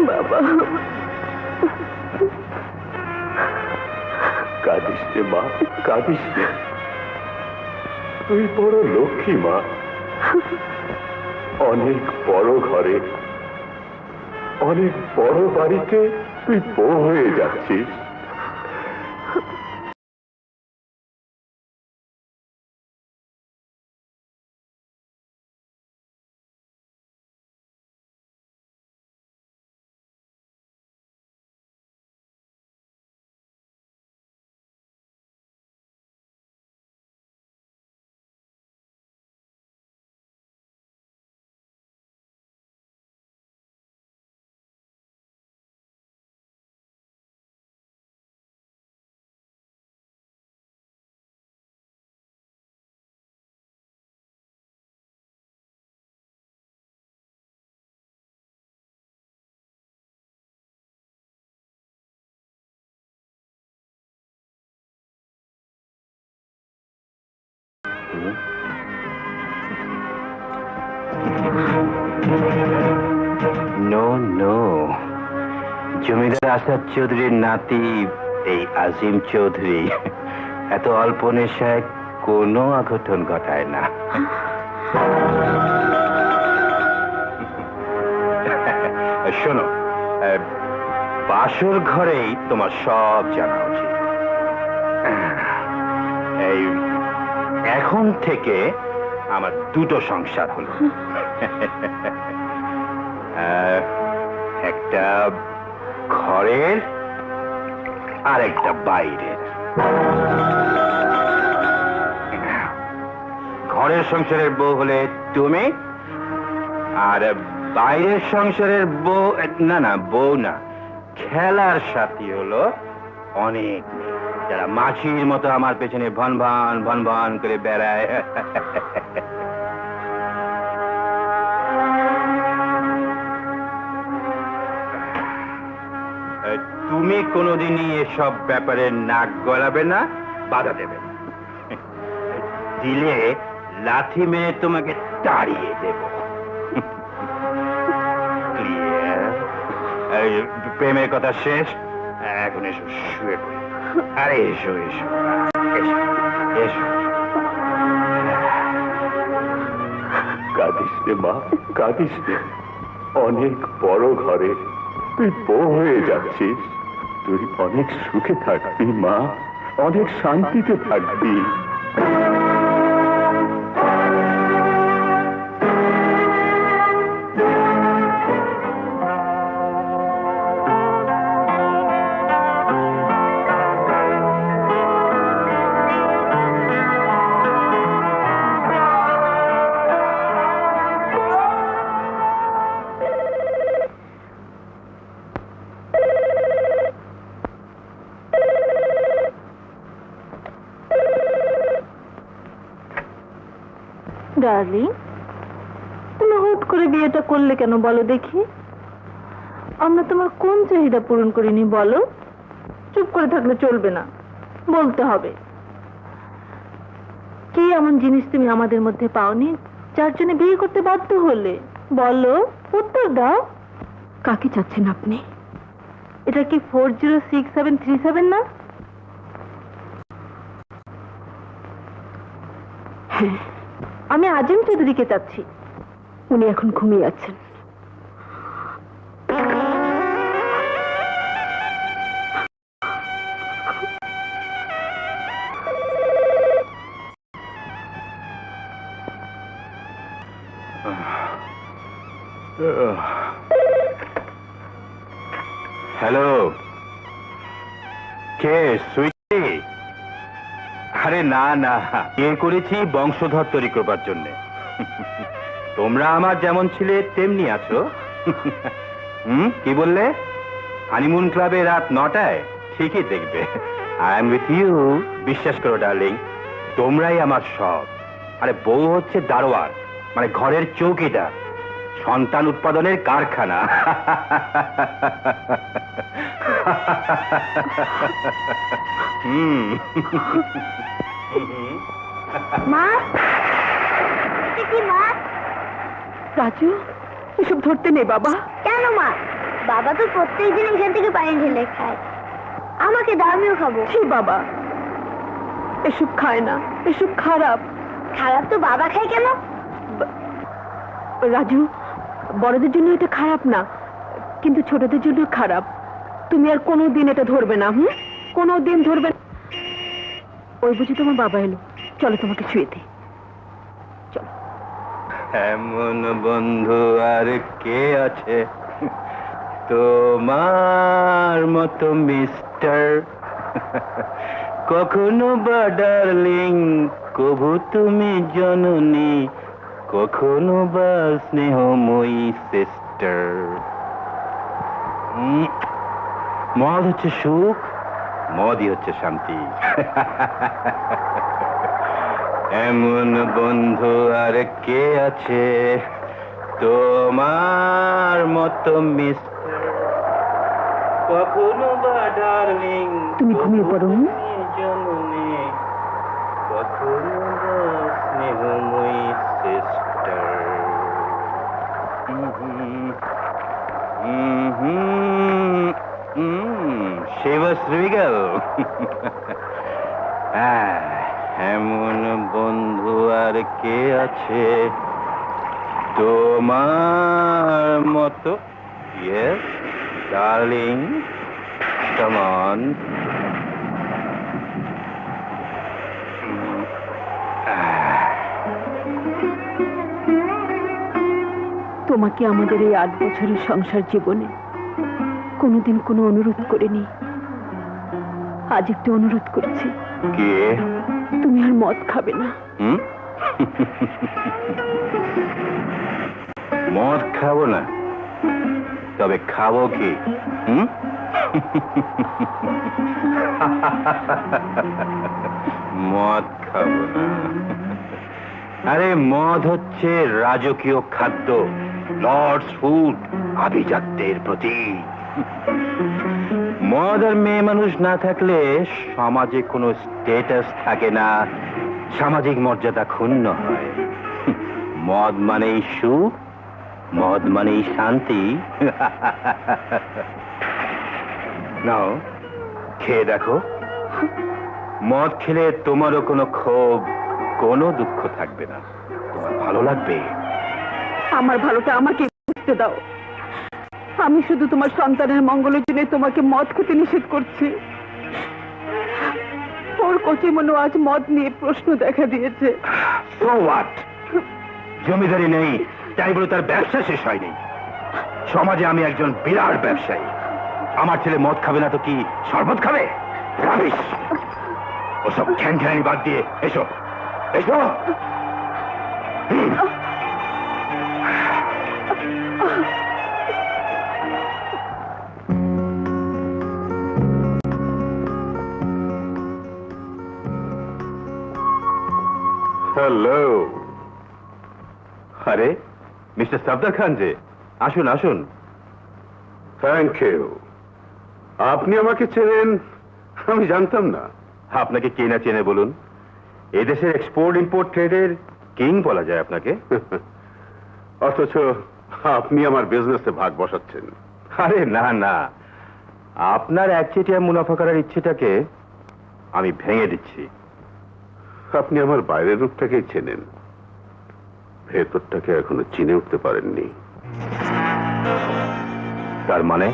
বাবা, কাঁদিস রে মা, কাঁদিস রে। তুই বড় লক্ষ্মী মা। অনেক বড় ঘরে, অনেক বড় বাড়িতে তুই বউ হয়ে যাচ্ছিস। নো নো, জমিদার আসাদ চৌধুরীর নাতি এই আজিম চৌধুরী এত অল্প নেশায় কোনো অঘটন ঘটায় না। শোনো, বাসর ঘরেই তোমার সব জানা উচিত। এই এখন থেকে আমার দুটো সংসার হলো, একটা ঘরের আর একটা বাইরের। ঘরের সংসারের বউ হলে তুমি, আর বাইরের সংসারের বউ, না না বউ না, খেলার সাথী হলো অনেক মেয়ে, যারা মাছির মতো আমার পেছনে ভন ভন ভন ভন করে বেড়ায়। তুমি কোনোদিনই এসব ব্যাপারে নাক গলাবে না, বাধা দেবে না। দিলে লাথি মেরে তোমাকে তাড়িয়ে দেব। প্রেমের কথা শেষ, এখন এসো শুয়ে পড়ি। আরে এসো এসো এসো এসো। কাঁদিস রে মা, কাঁদিস রে। অনেক বড় ঘরে তুই বউ হয়ে যাচ্ছিস। তুই অনেক সুখে থাকবি মা, অনেক শান্তিতে থাকবি। ডার্লিং, তুমি হুট করে বিয়েটা করলে কেন বলো দেখি? আমরা তোমার কোন চাহিদা পূরণ করিনি বলো? চুপ করে থাকলে চলবে না, বলতে হবে। কি এমন জিনিস তুমি আমাদের মধ্যে পাওনি যার জন্য বিয়ে করতে বাধ্য হলে? বলো, উত্তর দাও। কাকে চাচ্ছেন আপনি? এটা কি 406737 না? হ্যাঁ, আমি আজিম চৌধুরীকে চাচ্ছি। উনি এখন ঘুমিয়ে আছেন। হ্যালো, কে সুইটি? আরে না না, বিয়ে করেছি বংশধর তৈরি করবার জন্যে। তোমরা আমার যেমন ছিলে তেমনি আছো। কি বললে? হানিমুন ক্লাবে রাত 9টায়? ঠিকই দেখবে। I am with you. বিশ্বাস করো ডার্লিং, তোমরাই আমার সব। আরে বউ হচ্ছে দারোয়ান, মানে ঘরের চৌকিদার, সন্তান উৎপাদনের কারখানা। মা, কি মা? রাজু, এসব ধরতে নেই বাবা। কেন মা? বাবা তো প্রত্যেকদিন এখান থেকে পানি ঢেলে খায়। আমাকে দাও, আমিও খাবো। ছি বাবা, এসব খায় না, এসব খারাপ। খারাপ তো বাবা খায় কেন? রাজু, বড়দের জন্য এটা খারাপ না, কিন্তু ছোটদের জন্য খারাপ। তুমি আর কোনোদিন এটা ধরবে না। কোনোদিন ধরবে না। ওই বুঝি তোমার বাবা এলো, চলো তোমাকে শুয়ে দিই। চলো। এমন বন্ধু আর কে আছে তোমার মতো মিস্টার? কখনো বা ডার্লিং, কভু তুমি জননী, কখনো বা স্নেহময়ী সিস্টার। মদ হচ্ছে সুখ, মদই হচ্ছে শান্তি। এমন বন্ধু আর কে আছে তোমার মতো মিস্টার? কখনো বা ডার্লিং, তুমি ঘুমিয়ে পড়ো। জননী, কখনো বা স্নেহময়ী সিস্টার। She was regal. এমন বন্ধু আর কে আছে তোমার মতো? Yes, darling, come on. তোমাকে আমাদের এই 8 বছরের সংসার জীবনে কোনোদিন কোনো অনুরোধ করিনি। আজ একটু অনুরোধ করছি, কে? তুমি আর মদ খাবে না। মদ খাবো না, তবে খাবো কি? মদ খাবো না। আরে মদ হচ্ছে রাজকীয় খাদ্য, লর্ডস ফুড, আভিজাত্যের প্রতীক। মদ আর মেয়ে মানুষ না থাকলে সমাজে কোনো স্ট্যাটাস থাকে না, সামাজিক মর্যাদা ক্ষুণ্ণ হয়। মদ মানেই সুখ, মদ মানেই শান্তি। নাও খেয়ে দেখো। মদ খেলে তোমারও কোনো ক্ষোভ, কোনো দুঃখ থাকবে না, তোমার ভালো লাগবে। আমার ভালোটা আমাকে বুঝতে দাও। আমি শুধু তোমার সন্তানের মঙ্গলের জন্য তোমাকে মদ খেতে নিষেধ করছি। ওর কচি মনে আজ মদ নিয়ে প্রশ্ন দেখা দিয়েছে। So what? জমিদারি নেই তাই বলে তার ব্যবসা শেষ হয়নি। সমাজে আমি একজন বিরাট ব্যবসায়ী। আমার ছেলে মদ খাবে না তো কি শরবত খাবে? রাবিশ! ওসব খ্যানখ্যানি বাদ দিয়ে এসো, এসো। হ্যালো। আরে মিস্টার সফদর খান যে, আসুন আসুন। Thank you. আপনি আমাকে চেনেন আমি জানতাম না। আপনাকে কে না চেনে বলুন? এদেশের এক্সপোর্ট ইম্পোর্ট ট্রেডের কিং বলা যায় আপনাকে। অথচ আপনি আমার বিজনেসে ভাগ বসাচ্ছেন। আরে না না, আপনার একচেটিয়া মুনাফা করার ইচ্ছেটাকে আমি ভেঙে দিচ্ছি। আপনি আমার বাইরের রূপটাকেই চেনেন, ভেতরটাকে এখনো চিনে উঠতে পারেননি। তার মানে?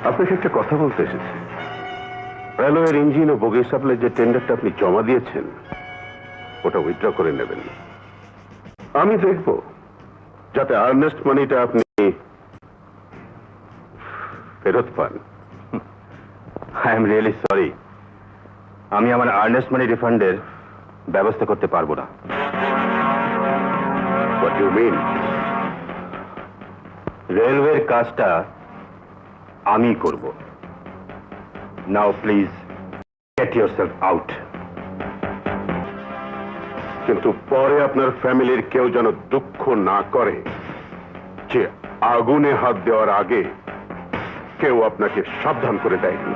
আপনাকে একটা কথা বলতে এসেছি। রেলওয়ের ইঞ্জিন ও বগি সাপ্লাই যে টেন্ডারটা আপনি জমা দিয়েছেন, ওটা উইথড্র করে নেবেন। আমি দেখব যাতে আর্নেস্ট মানিটা আপনি ফেরত পান। আই এম রিয়েলি সরি, আমি আমার আর্নেস্ট মানি রিফান্ডের ব্যবস্থা করতে পারবো না। What you mean? রেলওয়ের কাজটা আমি করব। Now please get yourself out. কিন্তু পরে আপনার ফ্যামিলির কেউ যেন দুঃখ না করে যে আগুনে হাত দেওয়ার আগে কেউ আপনাকে সাবধান করে দেয়নি।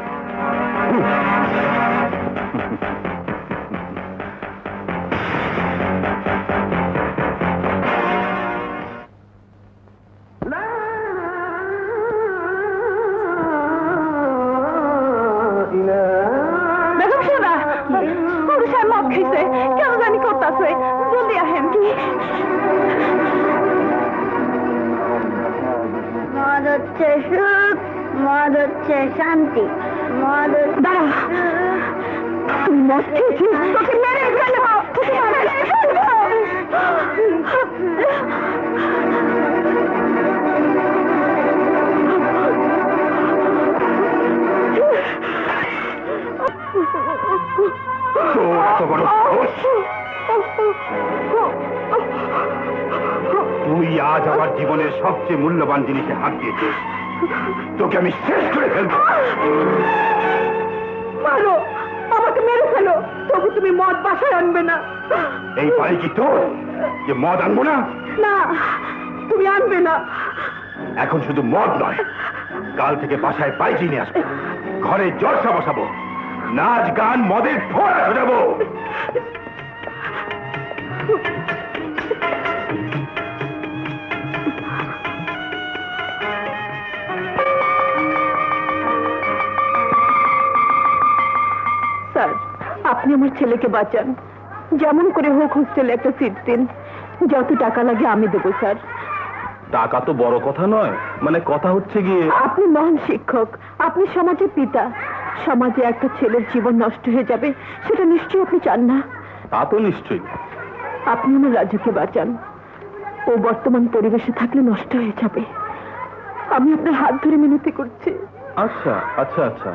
আছে জলদি আহেন মদ হচ্ছে সুখ, মদ হচ্ছে শান্তি, মদ দাঁড়া তুমি মদ খেয়েছিস তোকে মেরে ফেলবো তোকে মেরে ফেলবো তুই আজ আমার জীবনের সবচেয়ে মূল্যবান জিনিসে হাত দিয়েছিস, তোকে আমি শেষ করে ফেলবো। মারো আমাকে মেরে ফেলো তবু তুমি মদ বাসায় আনবে না এই বাড়ি কি তোর যে মদ আনবো না? না তুমি আনবে না এখন শুধু মদ নয়, কাল থেকে বাসায় পাইজি নিয়ে আসবো, ঘরে জলসা বসাবো, নাচ গান মদের ফোড়া সাজাবো। স্যার আপনি আমার ছেলেকে বাঁচান যেমন করে হোক হোস্টেলে একটা সিট দিন যত টাকা লাগে আমি দেবো স্যার টাকা তো বড় কথা নয়, মানে কথা হচ্ছে গিয়ে আপনি মহান শিক্ষক আপনি সমাজের পিতা সমাজে একটা ছেলের জীবন নষ্ট হয়ে যাবে সেটা নিশ্চয়ই আপনি চান না তা তো নিশ্চয়ই। আপনি আমার রাজুকে বাঁচান ও বর্তমান পরিবেশে থাকলে নষ্ট হয়ে যাবে আমি আপনার হাত ধরে মিনতি করছি আচ্ছা আচ্ছা আচ্ছা,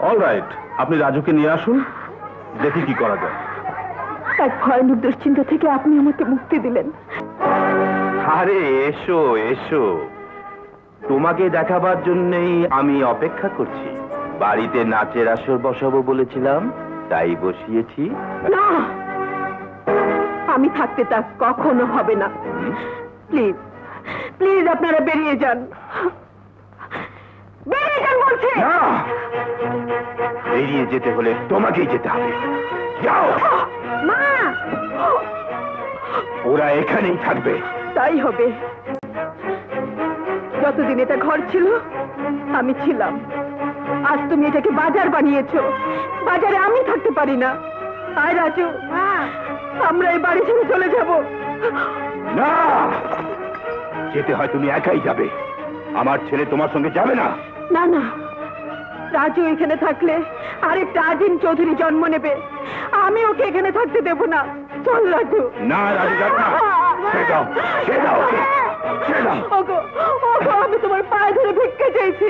অল রাইট, আপনি রাজুকে নিয়ে আসুন, দেখি কি করা যায়। এক ভয়ানক দুশ্চিন্তা থেকে আপনি আমাকে মুক্তি দিলেন আরে এসো এসো, তোমাকে দেখাবার জন্যই আমি অপেক্ষা করছি। বাড়িতে নাচের আসর বসাবো বলেছিলাম, তাই বসিয়েছি। না আমি থাকতে তা কখনো হবে না প্লিজ প্লিজ আপনারা বেরিয়ে যান বেরিয়ে যান বলছি না, বেরিয়ে যেতে হলে তোমাকেই যেতে হবে। যাও, মা ওরা এখানেই থাকবে। তাই হবে যতদিন এটা ঘর ছিল আমি ছিলাম আজ তুমি এটাকে বাজার বানিয়েছো বাজারে আমি থাকতে পারি না আয় রাজু আমরা এই বাড়ি ছেড়ে চলে যাব না, যেতে হয় তুমি একাই যাবে, আমার ছেলে তোমার সঙ্গে যাবে না। না না রাজু এখানে থাকলে আরেকটা আজিম চৌধুরী জন্ম নেবে আমি ওকে এখানে থাকতে দেব না চল রাজু না রাজু, যাবে না, ছেড়ে দাও, ছেড়ে দাও ওকে, ছেড়ে দাও। ওগো ওগো আমি তোমার পায়ে ধরে ভিক্ষা চাইছি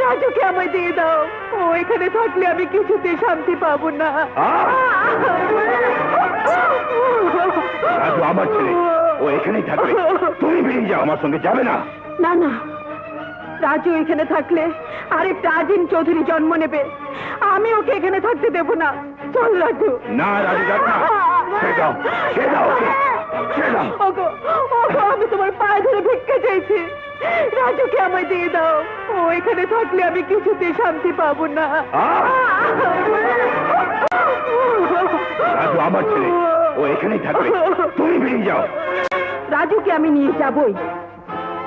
রাজুকে আমায় দিয়ে দাও ও এখানে থাকলে আমি কিছুতে শান্তি পাবো না রাজু আমার ছেলে, ও এখানেই থাকবে, তুমি বেরিয়ে যাও, আমার সঙ্গে যাবে না। না না রাজু এখানে থাকলে আরেকটা আজিম চৌধুরী জন্ম নেবে আমি ওকে এখানে থাকতে দেব না চল রাজু না রাজু, যাবে না, ছেড়ে দাও, ছেড়ে দাও ওকে, ছেড়ে দাও। ওগো ওগো আমি তোমার পায়ে ধরে ভিক্ষা চাইছি রাজুকে আমায় দিয়ে দাও ও এখানে থাকলে আমি কিছুতে শান্তি পাবো না রাজু আমার ছেলে, ও এখানেই থাকবে, তুমি বেরিয়ে যাও। রাজুকে আমি নিয়ে যাবই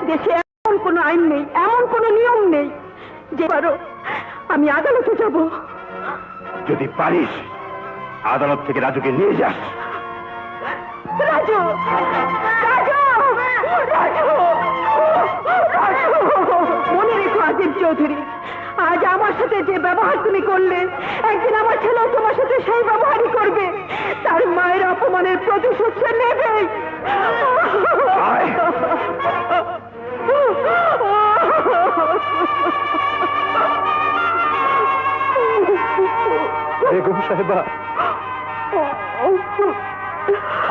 দেশে এমন কোনো আইন নেই এমন কোনো নিয়ম নেই যে পারো আমি আদালতে যাব যদি পারিস আদালত থেকে রাজুকে নিয়ে যাস। রাজু রাজু রাজু রাজু মনে রেখো আজিম চৌধুরী আজ আমার সাথে যে ব্যবহার তুমি করলে একদিন আমার ছেলে তোমার সাথে সেই ব্যবহারই করবে তার মায়ের অপমানের প্রতিশোধ সে নেবেই আয়। বেগম সাহেবা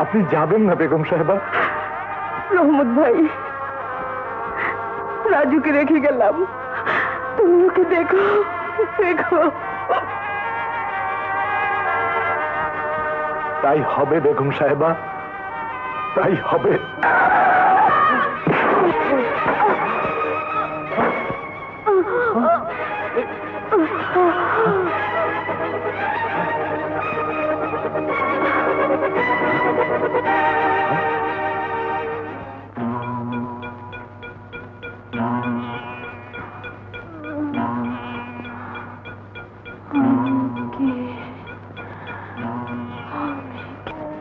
আপনি যাবেন না বেগম সাহেবা? রহমত ভাই রাজুকে রেখে গেলাম তুমি ওকে দেখো দেখো তাই হবে বেগম সাহেবা, তাই হবে।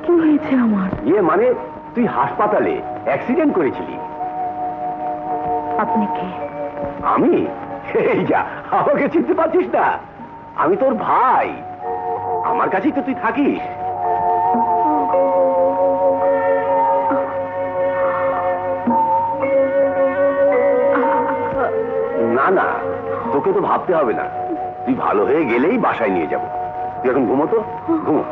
কি হয়েছে আমার? ইয়ে মানে তুই হাসপাতালে অ্যাক্সিডেন্ট করেছিলি। আপনি কে? আমি? এই যা, আমাকে চিনতে পারছিস না? আমি তোর ভাই, আমার কাছেই তো তুই থাকিস। না না, তোকে তো ভাবতে হবে না, তুই ভালো হয়ে গেলেই বাসায় নিয়ে যাব। তুই এখন ঘুমো তো, ঘুমো।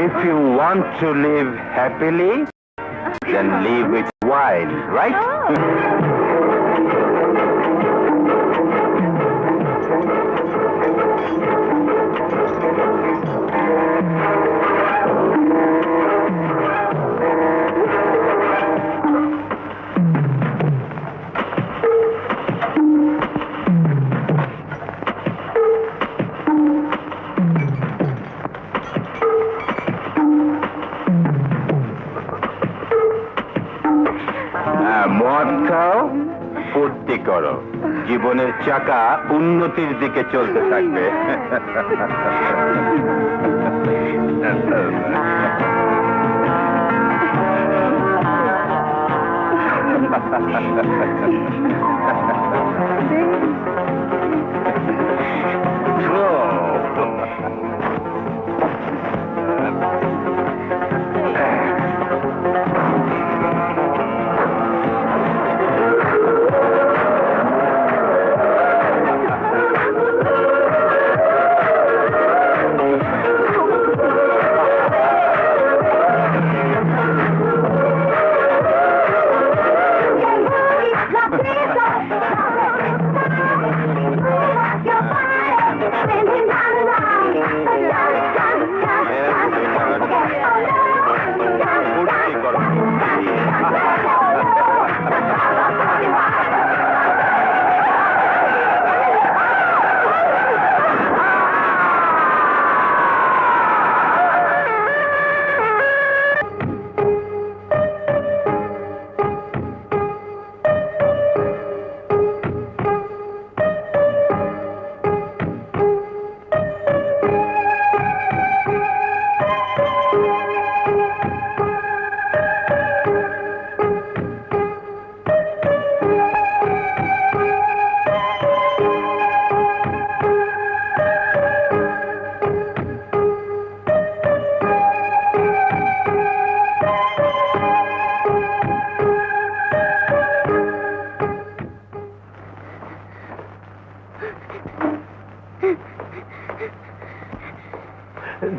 If you want to live happily, then live with wine, right? মদ খাও, ফুর্তি করো, জীবনের চাকা উন্নতির দিকে চলতে থাকবে। ফুর্তি করো।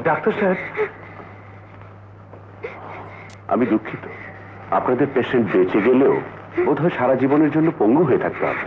ডাক্তার সাহেব, আমি দুঃখিত, আপনাদের পেশেন্ট বেঁচে গেলেও বোধহয় সারা জীবনের জন্য পঙ্গু হয়ে থাকতে হবে।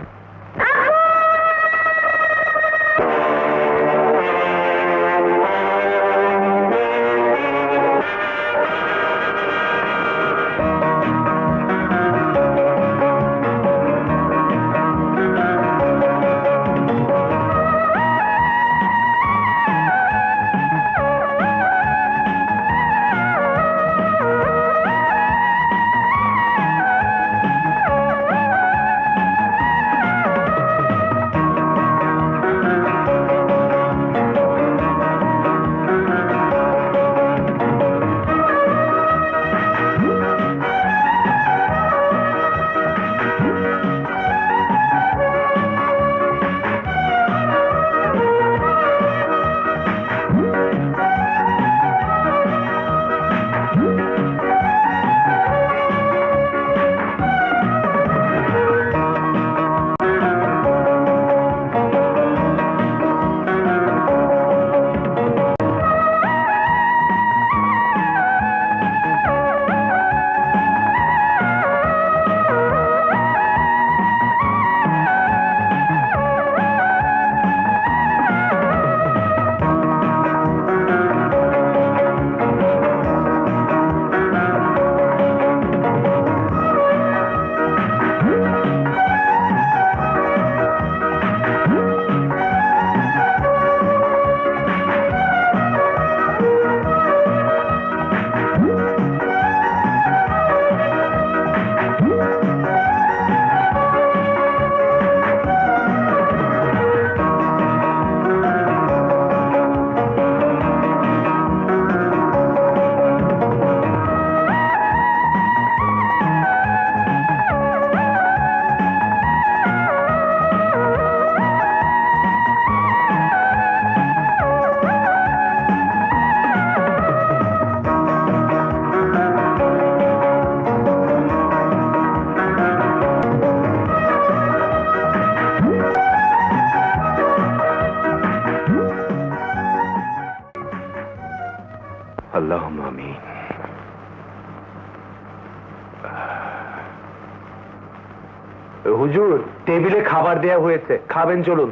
হুজুর, টেবিলে খাবার দেয়া হয়েছে, খাবেন চলুন।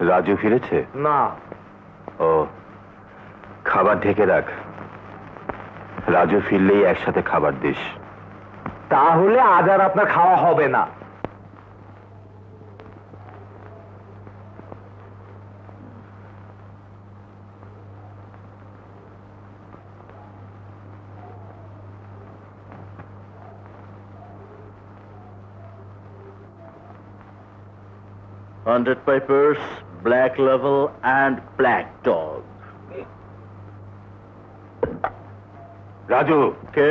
রাজু ফিরেছে? না। ও, খাবার ঢেকে রাখ, রাজু ফিরলেই একসাথে খাবার দিস। তাহলে আজ আর আপনার খাওয়া হবে না। Hundred Pipers, Black Level, and Black Dog. Raju, কে?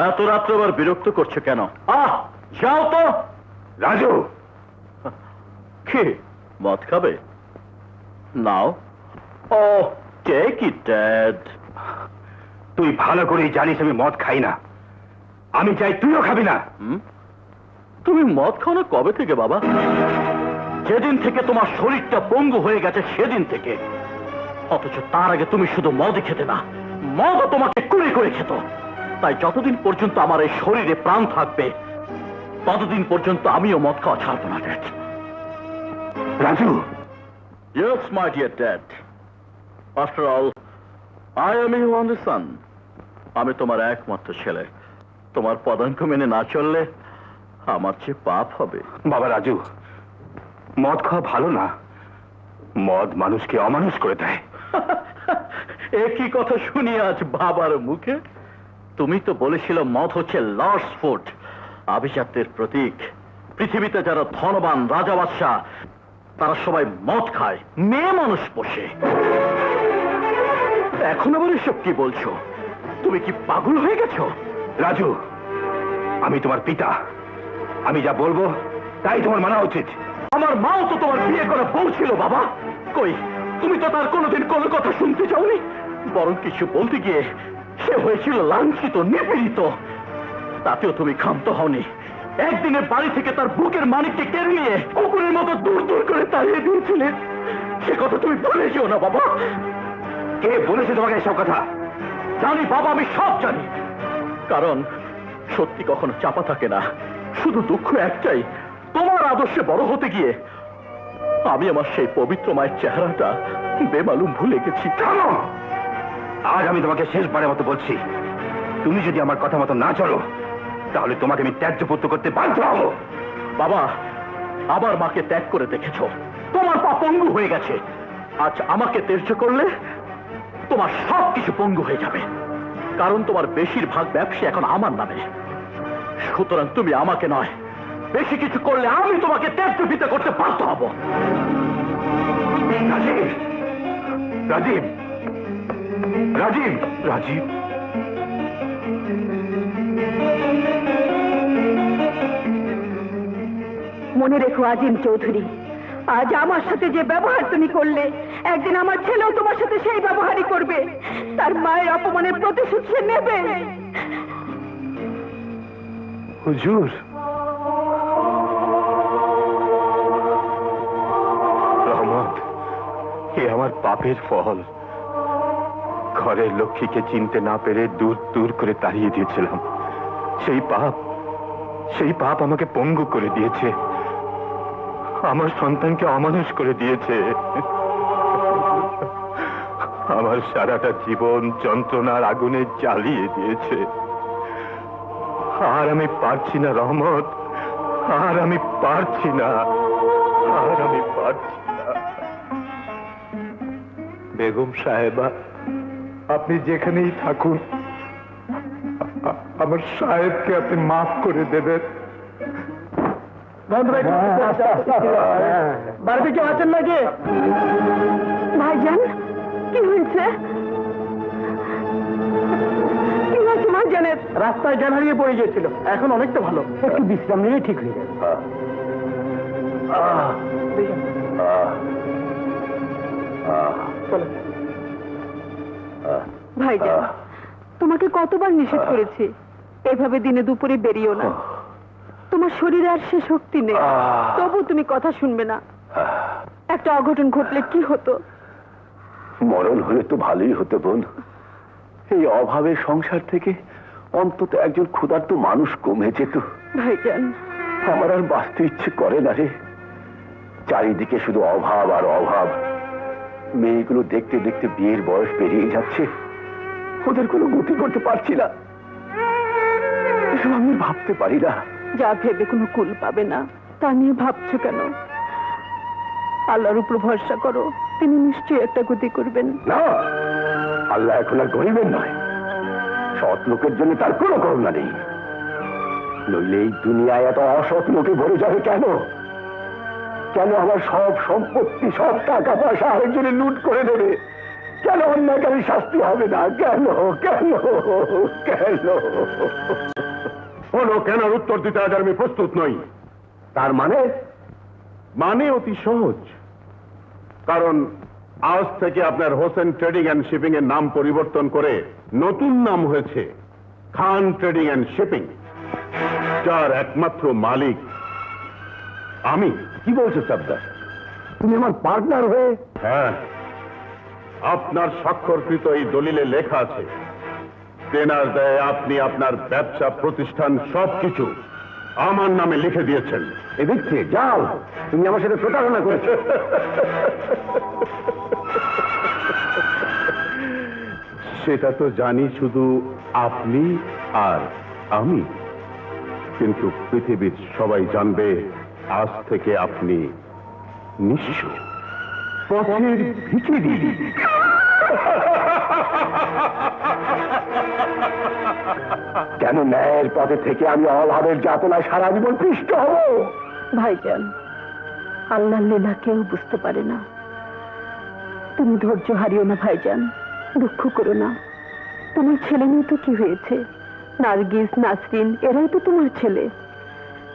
এত রাত্রে আবার বিরক্ত করছো কেন? যাও তো। রাজু, কি মদ খাবে? নাও। ও, টেক ইট, ড্যাড। তুই ভালো করেই জানিস আমি মদ খাই না। আমি চাই তুইও খাবি না। তুমি মদ খাও না কবে থেকে বাবা? যেদিন থেকে তোমার শরীরটা পঙ্গু হয়ে গেছে সেদিন থেকে। অথচ তার আগে তুমি শুধু মদই খেতে না, মদও তোমাকে কুড়ে করে খেত। তাই যতদিন পর্যন্ত আমার এই শরীরে প্রাণ থাকবে ততদিন পর্যন্ত আমিও মদ খাওয়া ছাড়বো না, dad. Raju, Yes, my dear dad. After all, I am your only son. আমি তোমার একমাত্র ছেলে। তোমার পদাঙ্ক মেনে না চললে আমার চেয়ে পাপ হবে। বাবা রাজু, মদ খাওয়া ভালো না। মদ মানুষকে অমানুষ করে দেয়। একই কথা শুনি আজ বাবার মুখে। তুমি তো বলেছিল মদ হচ্ছে লর্ডস ফুড, আভিজাত্যের প্রতীক। পৃথিবীতে যারা ধনবান রাজা বাদশাহ তারা সবাই মদ খায়, মেয়ে মানুষ পোষে। এখন আবার এসব কি বলছো? তুমি কি পাগল হয়ে গেছো? রাজু, আমি তোমার পিতা, আমি যা বলবো তাই তোমার মানা উচিত। আমার মাও তো তোমার বিয়ে করে বউ ছিল বাবা। কই, তুমি তো তার কোনোদিন কোনো কথা শুনতে চাওনি। বরং কিছু বলতে গিয়ে সে হয়েছিল লাঞ্ছিত, নিপীড়িত। তাতেও তুমি ক্ষান্ত হওনি। একদিনে বাড়ি থেকে তার বুকের মানিককে কেড়ে নিয়ে কুকুরের মতো দূর দূর করে তাড়িয়ে দিয়েছিলে। সে কথা তুমি ভুলে যেও না বাবা। কে বলেছে তোমাকে এসব কথা? জানি বাবা, আমি সব জানি। কারণ সত্যি কখনো চাপা থাকে না। শুধু দুঃখ একটাই, তোমার আদর্শে বড় হতে গিয়ে আমি আমার সেই পবিত্র মায়ের চেহারাটা বেমালুম ভুলে গেছি। থামো! আজ আমি তোমাকে শেষবারের মতো বলছি, তুমি যদি আমার কথা মতো না চলো তাহলে তোমাকে আমি ত্যায্য পুত্র করতে বাধ্য হবো। বাবা, আবার মাকে ত্যাগ করে দেখেছো, তোমার পা পঙ্গু হয়ে গেছে। আজ আমাকে ত্যায্য করলে তোমার সব কিছু পঙ্গু হয়ে যাবে। কারণ তোমার বেশিরভাগ ব্যবসা এখন আমার নামে। সুতরাং তুমি আমাকে নয়, বেশি কিছু করলে আমি তোমাকে ত্যায্য পিতা করতে বাধ্য হব। রাজীব, রাজীব, রাজীব, রাজীব। মনে রেখো আজিম চৌধুরী, আজ আমার সাথে যে ব্যবহার তুমি করলে একদিন আমার ছেলেও তোমার সাথে সেই ব্যবহারই করবে। তার মায়ের অপমানের প্রতিশোধ সে নেবে। হুজুর, রহমত, এ আমার পাপের ফল। ঘরের লক্ষ্মীকে চিনতে না পেরে দূর দূর করে তাড়িয়ে দিয়েছিলাম। সেই পাপ আমাকে পঙ্গু করে দিয়েছে, আমার সন্তানকে অমানুষ করে দিয়েছে। আমার সারাটা জীবন যন্ত্রণার আগুনে জ্বালিয়ে দিয়েছে। আর আমি পারছি না রহমত, আর আমি পারছি না, আর আমি পারছি না। বেগম সাহেবা, আপনি যেখানেই থাকুন আমার সাহেবকে আপনি মাফ করে দেবেন। বাড়িতে কেউ আছেন নাকি? ভাইজান, কি হয়েছে? কি হয়েছে ভাইজানের? রাস্তায় জ্ঞান হারিয়ে পড়ে গিয়েছিল, এখন অনেকটা ভালো। একটু বিশ্রাম নিলে ঠিক হয়ে যাবে। ভাইজান, তোমাকে কতবার নিষেধ করেছি এভাবে দিনে দুপুরে বেরিও না। তোমার শরীরে আর সে শক্তি নেই, তবু তুমি কথা শুনবে না। একটা অঘটন ঘটলে কি হতো? মরণ হলে তো ভালোই হতো বোন। এই অভাবের সংসার থেকে অন্তত একজন ক্ষুধার্ত মানুষ কমে যেত। ভাইজান, আমার আর বাঁচতে ইচ্ছে করে না রে। চারিদিকে শুধু অভাব আর অভাব। মেয়েগুলো দেখতে দেখতে বিয়ের বয়স পেরিয়ে যাচ্ছে, ওদের কোনো গতি করতে পারছি না। এসব আমি ভাবতে পারি না। যা ভেবে কোনো কুল পাবে না তা নিয়ে ভাবছো কেন? আল্লাহর উপর ভরসা করো, তিনি নিশ্চয়ই একটা গতি করবেন। না, আল্লাহ এখন আর গরিবের নয়, সৎ লোকের জন্য তার কোনো করুণা নেই। নইলে এই দুনিয়ায় এত অসৎ লোকে ভরে যাবে কেন? কেন আমার সব সম্পত্তি, সব টাকা পয়সা আরেকজনে লুট করে দেবে? কেন অন্যায়কারী শাস্তি হবে না? কেন কেন কেন? কোনো কেনার উত্তর দিতে আজ আমি প্রস্তুত নই। তার মানে? মানে অতি সহজ। কারণ আজ থেকে আপনার হোসেন ট্রেডিং অ্যান্ড শিপিং এর নাম পরিবর্তন করে নতুন নাম হয়েছে খান ট্রেডিং অ্যান্ড শিপিং, যার একমাত্র মালিক আমি। কি বলছো সর্দার? তুমি আমার পার্টনার হয়ে? হ্যাঁ, আপনার স্বাক্ষরকৃত এই দলিলে লেখা আছে দেনার দেয় আপনি আপনার ব্যবসা প্রতিষ্ঠান সবকিছু আমার নামে লিখে দিয়েছেন। এ দিচ্ছে যাও, তুমি আমার সাথে প্রতারণা করেছো। সেটা তো জানি শুধু আপনি আর আমি, কিন্তু পৃথিবীর সবাই জানবে আজ থেকে আপনি নিঃস্ব, পথের ভিখিরি। কেন ন্যায়ের পথে থেকে আমি অভাবের যাতনায় সারা জীবন পিষ্ট হব? ভাইজান, আল্লাহর লীলা কেউ বুঝতে পারে না। তুমি ধৈর্য হারিও না ভাইজান, দুঃখ করো না। তোমার ছেলে মেয়ে তো কি হয়েছে? নার্গিস, নাসরিন, এরাই তো তোমার ছেলে।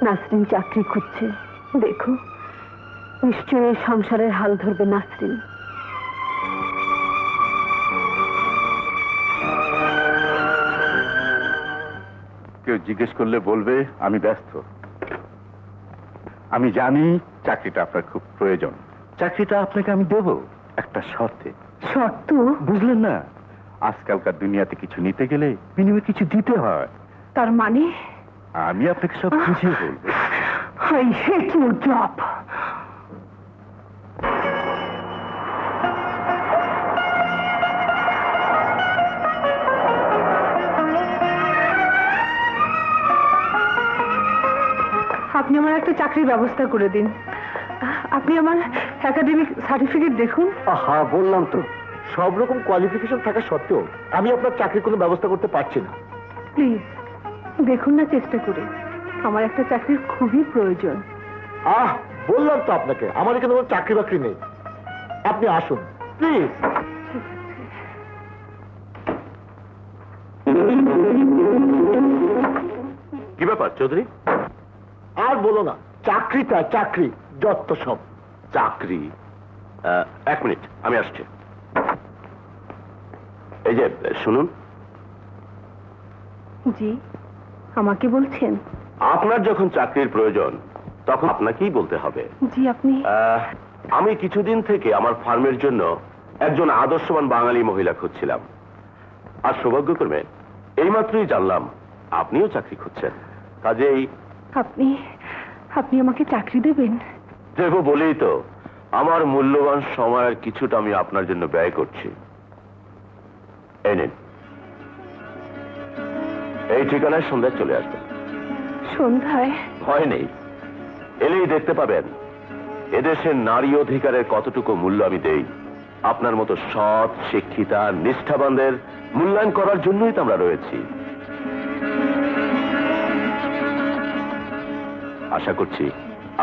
নাসরিন চাকরি খুঁজছে, দেখো নিশ্চয়ই এই সংসারের হাল ধরবে নাসরিন। কেউ জিজ্ঞেস করলে বলবে আমি ব্যস্ত। আমি জানি চাকরিটা আপনার খুব প্রয়োজন। চাকরিটা আপনাকে আমি দেব একটা শর্তে। শর্ত? বুঝলেন না? আজকালকার দুনিয়াতে কিছু নিতে গেলে বিনিময়ে কিছু দিতে হয়। তার মানে? আমি আপনাকে সব বুঝিয়ে বলবো। I hate your job. আপনি আমার একটা চাকরির ব্যবস্থা করে দিন। আপনি আমার একাডেমিক সার্টিফিকেট দেখুন। হ্যাঁ, বললাম তো, সব রকম কোয়ালিফিকেশন থাকা সত্ত্বেও আমি আপনার চাকরির কোনো ব্যবস্থা করতে পারছি না। প্লিজ দেখুন না চেষ্টা করে, আমার একটা চাকরির খুবই প্রয়োজন। বললাম তো আপনাকে, আমার এখানে কোনো চাকরি বাকরি নেই। আপনি আসুন প্লিজ। কি ব্যাপার চৌধুরী? আর বলো না, চাকরিটা চাকরি, যত সব চাকরি? এক মিনিট, আমি আসছি। এই যে শুনুন। জি, আমাকে বলছেন? আপনার যখন চাকরির প্রয়োজন তখন আপনাকেই বলতে হবে। জি, আপনি? আমি কিছুদিন থেকে আমার ফার্মের জন্য একজন আদর্শবান বাঙালি মহিলা খুঁজছিলাম, আর সৌভাগ্যক্রমে এইমাত্রই জানলাম আপনিও চাকরি খুঁজছেন। কাজেই আপনি আপনি আমাকে চাকরি দেবেন? দেব বলেই তো আমার মূল্যবান সময়ের কিছুটা আমি আপনার জন্য ব্যয় করছি। এই নিন, এই ঠিকানায় সন্ধ্যায় চলে আসবেন। সন্ধ্যায়? ভয় নেই, এলেই দেখতে পাবেন এদেশের নারী অধিকারের কতটুকু মূল্য আমি দেই। আপনার মতো সৎ, শিক্ষিতা, নিষ্ঠাবানদের মূল্যায়ন করার জন্যই তো আমরা রয়েছি। আশা করছি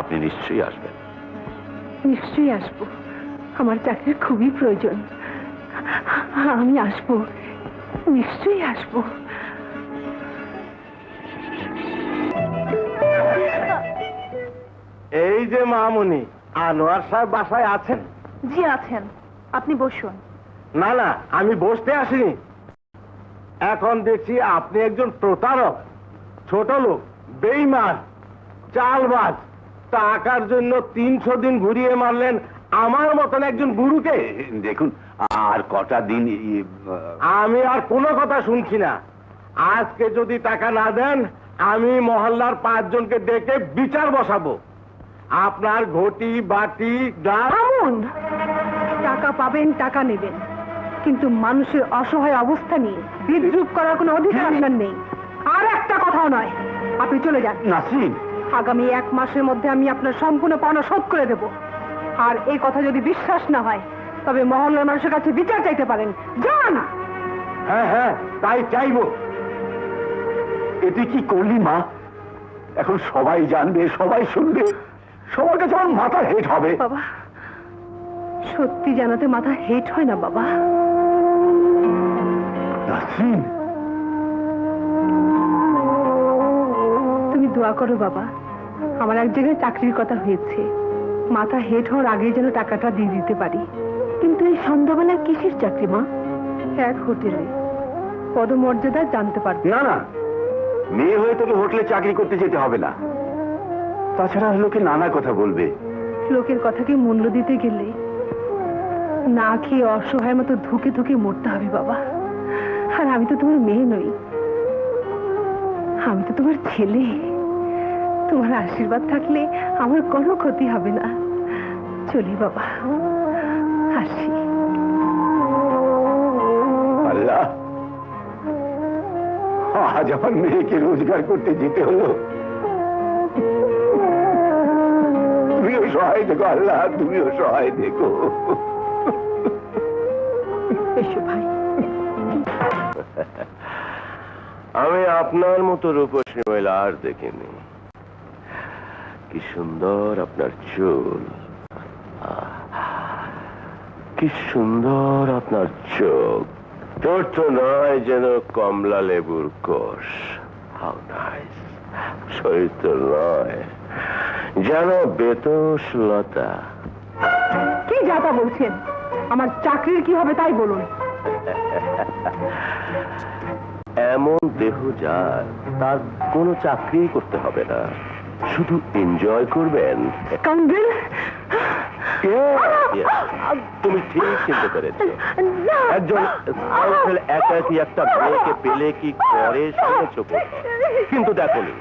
আপনি নিশ্চয়ই আসবেন। নিশ্চয়ই আসবো, আমার চাকরির খুবই প্রয়োজন। আমি আসবো, নিশ্চয়ই আসবো। এই যে মামুনি, আনোয়ার সাহেব বাসায় আছেন? জি আছেন, আপনি বসুন। না না, আমি বসতে আসিনি। এখন দেখছি আপনি একজন প্রতারক, ছোট লোক, বেঈমান, চালবাজ। টাকার জন্য 300 দিন ঘুরিয়ে মারলেন আমার মতন একজন গুরুকে। দেখুন, আর কটা দিন। আমি আর কোনো কথা শুনছি না। আজকে যদি টাকা না দেন আমি মহল্লার 5 জনকে ডেকে বিচার বসাবো। আপনার ঘটি বাটি গ্লাস থামুন। টাকা পাবেন, টাকা নেবেন, কিন্তু মানুষের অসহায় অবস্থা নিয়ে বিদ্রুপ করার কোনো অধিকার আপনার নেই। আর একটা কথাও নয়, আপনি চলে যান। নাসিন, আগামী 1 মাসের মধ্যে আমি আপনার সম্পূর্ণ পাওনা শোধ করে দেব। আর এই কথা যদি বিশ্বাস না হয় তবে মহল্লার মানুষের কাছে বিচার চাইতে পারেন। যান। হ্যাঁ হ্যাঁ তাই চাইবো। এটি কি করলি মা? এখন সবাই জানবে, সবাই শুনবে, সবার কাছে আমার মাথা হেট হবে। বাবা, সত্যি জানাতে মাথা হেট হয় না বাবা। নাসরিন, তুমি দোয়া করো বাবা, আমার এক জায়গায় চাকরির কথা হয়েছে, মাথা হেট হওয়ার আগে যেন টাকাটা দিয়ে দিতে পারি। কিন্তু এই সন্ধ্যাবেলা কিসের চাকরি মা? এক হোটেলে পদমর্যাদা জানতে পারবে। না না, মেয়ে হয়ে তোকে হোটেলে চাকরি করতে যেতে হবে না। তাছাড়া লোকে নানা কথা বলবে। লোকের কথাকে মূল্য দিতে গেলে না খেয়ে অসহায় মতো ধুকে ধুকে মরতে হবে বাবা। আর আমি তো তোমার মেয়ে নই, আমি তো তোমার ছেলে। তোমার আশীর্বাদ থাকলে আমার কোনো ক্ষতি হবে না। চলি বাবা, আসি। আল্লাহ, আজ আমার মেয়েকে রোজগার করতে যেতে হলো। তুমিও সহায় দেখো আল্লাহ, তুমিও সহায় দেখো। এসো ভাই। আমি আপনার মতো রূপসী মহিলা আর দেখিনি। কি সুন্দর আপনার চুল, কি সুন্দর আপনার চোখ। তোর তো নয় যেন কমলা লেবুর কোষ। How nice. শরীর তো নয় যেন বেতস লতা। কি যাতা বলছেন? আমার চাকরির কি হবে তাই বলুন। এমন দেহ যার, তার কোনো চাকরি করতে হবে না, শুধু এনজয় করবেন। কাউন্সিল, তুমি ঠিক চিন্তা করেছ। একজন স্কাউন্সেল একাকি একটা মেয়েকে পেলে কি করে শুনেছ, কিন্তু দেখোনি।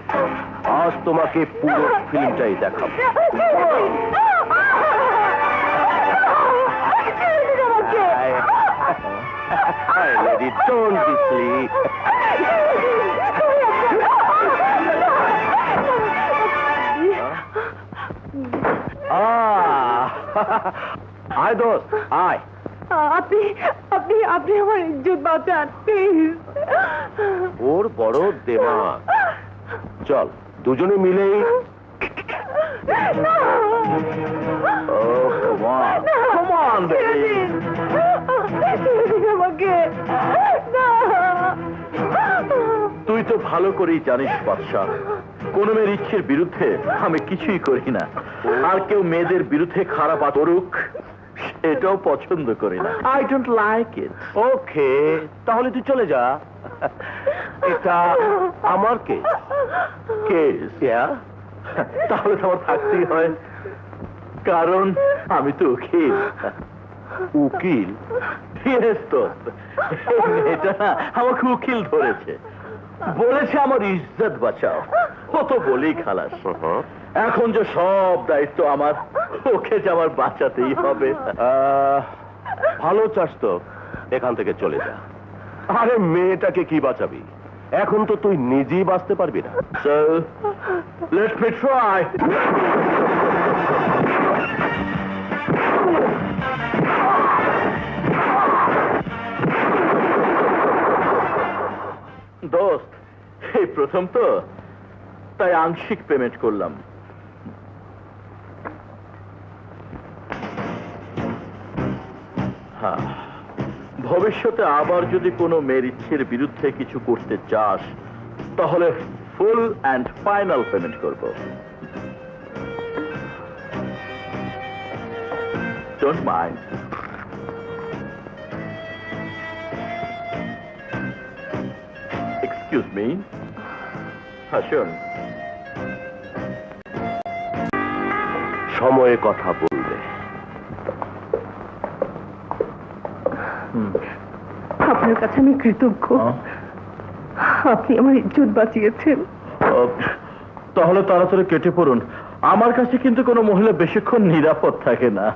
আজ তোমাকে পুরো ফিল্মটাই দেখাবো। Hi, lady, don't be silly. আয় দোস্ত, আয়। আপনি আপনি আপনি আমার ইজ্জত বাঁচান প্লিজ। ওর বড় দেমাগ। চল দুজনে মিলেই। Oh, come on. Come on, baby. আমাকে না। তুই তো ভালো করেই জানিস বাদশা, কোন মেয়ের ইচ্ছের বিরুদ্ধে আমি কিছুই করি না। আর কেউ মেয়েদের বিরুদ্ধে খারাপ করুক এটাও পছন্দ করি না। I don't like it. Okay, তাহলে তুই চলে যা। এটা আমার কেস। কেস? তাহলে তো আমার থাকতেই হয়, কারণ আমি তো উকিল। উকিল? Yes, দোস্ত, এটা না আমাকে উকিল ধরেছে, বলেছে আমার ইজ্জত বাঁচাও। ও তো বলেই খালাস। এখন যে সব দায়িত্ব আমার, ওকে যে আমার বাঁচাতেই হবে। ভালো চাস তো, এখান থেকে চলে যা। আরে মেয়েটাকে কি বাঁচাবি? এখন তো তুই নিজেই বাঁচতে পারবি না। So, let me try. দোস্ত, এই প্রথম তো, তাই আংশিক পেমেন্ট করলাম। হ্যাঁ, ভবিষ্যতে আবার যদি কোনো মেয়ের ইচ্ছের বিরুদ্ধে কিছু করতে চাস তাহলে ফুল অ্যান্ড ফাইনাল পেমেন্ট করব। Don't mind. Excuse me. হ্যাঁ, শোন। সময়ে কথা বলবে। আপনার কাছে আমি কৃতজ্ঞ। আপনি আমার ইজ্জত বাঁচিয়েছেন। তাহলে তাড়াতাড়ি কেটে পড়ুন, আমার কাছে কিন্তু কোনো মহিলা বেশিক্ষণ নিরাপদ থাকে না।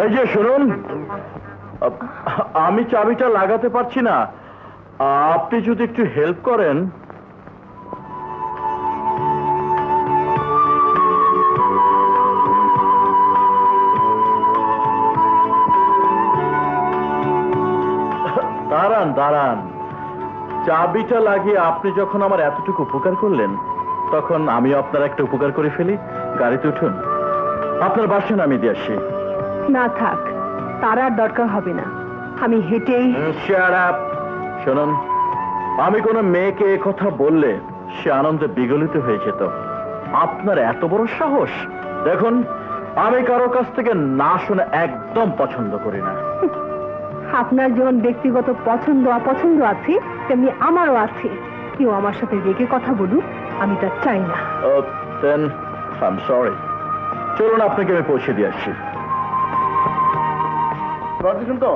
এই যে শুনুন, আমি চাবিটা লাগাতে পারছি না, আপনি যদি একটু হেল্প করেন। দাঁড়ান দাঁড়ান, চাবিটা লাগিয়ে আপনি যখন আমার এতটুকু উপকার করলেন, তখন আমি আপনার একটা উপকার করে ফেলি। গাড়িতে উঠুন, আপনার বাসা নামিয়ে দিয়ে আসি। না থাক, তার আর দরকার হবে না, আমি হেঁটেই। শুনুন, আমি কোনো মেয়েকে এ কথা বললে সে আনন্দে বিগলিত হয়ে যেত। আপনার এত বড় সাহস! দেখুন, আমি কারো কাছ থেকে না শুনে একদম পছন্দ করি না। আপনার যেমন ব্যক্তিগত পছন্দ অপছন্দ আছে, তেমনি আমারও আছে। কেউ আমার সাথে রেগে কথা বলুক, আমি তা চাই না। Then I am sorry. চলুন, আপনাকে আমি পৌঁছে দিয়ে আসছি। তো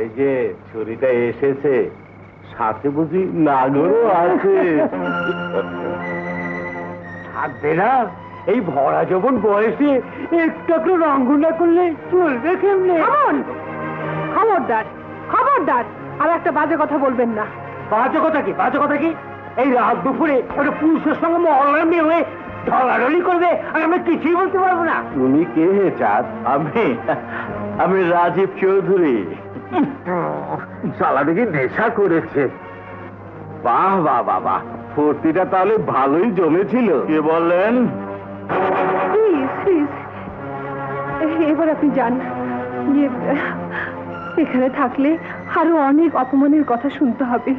এই যে ছুরিটা এসেছে, সাথে বুঝি নাগরও আছে। থাকবে না, এই ভরা যৌবন বয়সে একটু একটু রঙ্গ না করলে চলবে কেমনে? খবরদার, খবরদার, আর একটা বাজে কথা বলবেন না। বাজে কথা কি, বাজে কথা কি? এই রাত দুপুরে একটা পুরুষের সঙ্গে মহল্লার মেয়ে হয়ে ঢলাঢলি করবে, আর আমরা কিছুই বলতে পারবো না। তুমি কে হে চাঁদ? আমি রাজীব চৌধুরী। শালা দেখি নেশা করেছে। বাহ বাহ বাহ বাহ, ফুর্তিটা তাহলে ভালোই জমেছিল। কে বললেন? প্লিজ প্লিজ, এবার আপনি যান। এখানে থাকলে আরো অনেক অপমানের কথা শুনতে হবে।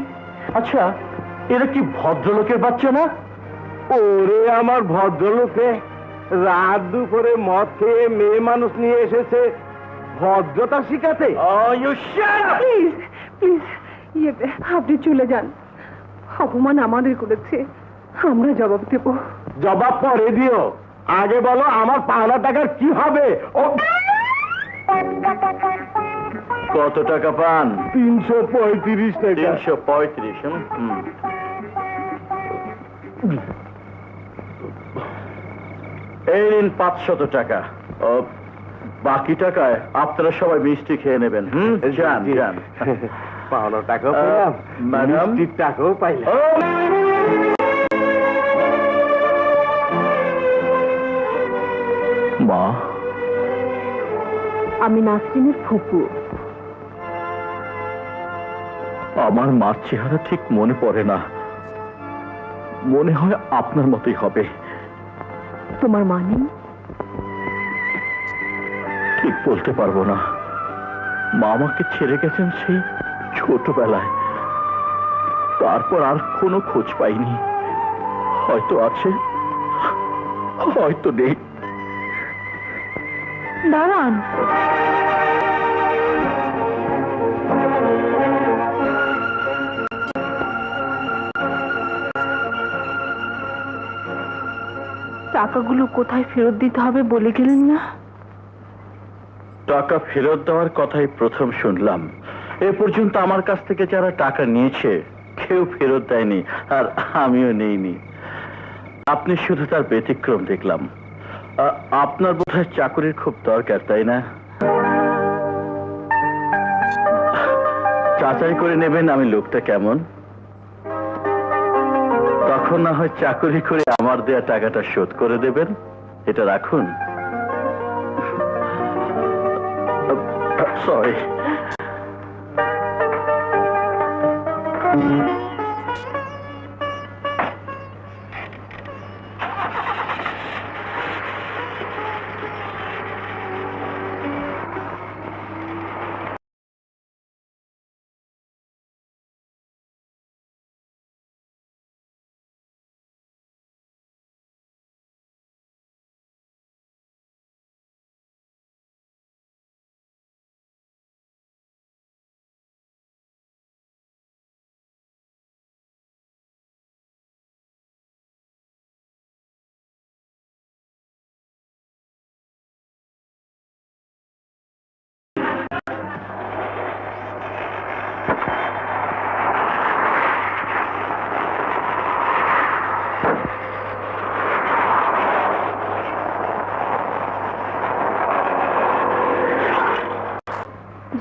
আচ্ছা, এরা কি ভদ্রলোকের বাচ্চা না? ওরে আমার ভদ্রলোকে, রাত দুপুরে মদ খেয়ে মেয়ে মানুষ নিয়ে এসেছে ভদ্রতা শিখাতে। প্লিজ প্লিজ, আপনি চলে যান। অপমান আমাদের করেছে, আমরা জবাব দেব। জবাব পরে দিও, আগে বলো আমার পাওনা টাকার কি হবে? কত টাকা পান? 335 টাকা। 335। এই নিন 500 টাকা। বাকি টাকায় আপনারা সবাই মিষ্টি খেয়ে নেবেন। যান যান। পাওনা টাকাও পেলাম, ম্যাডাম মিষ্টির টাকাও পাইলাম। মা, আমি নাসরিনের ফুপু। আমার মার চেহারা ঠিক মনে পড়ে না, মনে হয় আপনার মতোই হবে। তোমার মানে? ঠিক বলতে পারবো না। মা আমাকে ছেড়ে গেছেন সেই ছোটবেলায়, তারপর আর কোনো খোঁজ পাইনি। হয়তো আছে, হয়তো নেই। দাঁড়ান, টাকাগুলো কোথায় ফেরত দিতে হবে বলে গেলেন না? টাকা ফেরত দেওয়ার কথাই প্রথম শুনলাম। এ পর্যন্ত আমার কাছ থেকে যারা টাকা নিয়েছে কেউ ফেরত দেয়নি, আর আমিও নেইনি। আপনি শুধু তার ব্যতিক্রম দেখলাম। আপনার বোধহয় চাকরির খুব দরকার, তাই না? যাচাই করে নেবেন আমি লোকটা কেমন, তখন না হয় চাকরি করে আমার দেয়া টাকাটা শোধ করে দেবেন। এটা রাখুন। সরি।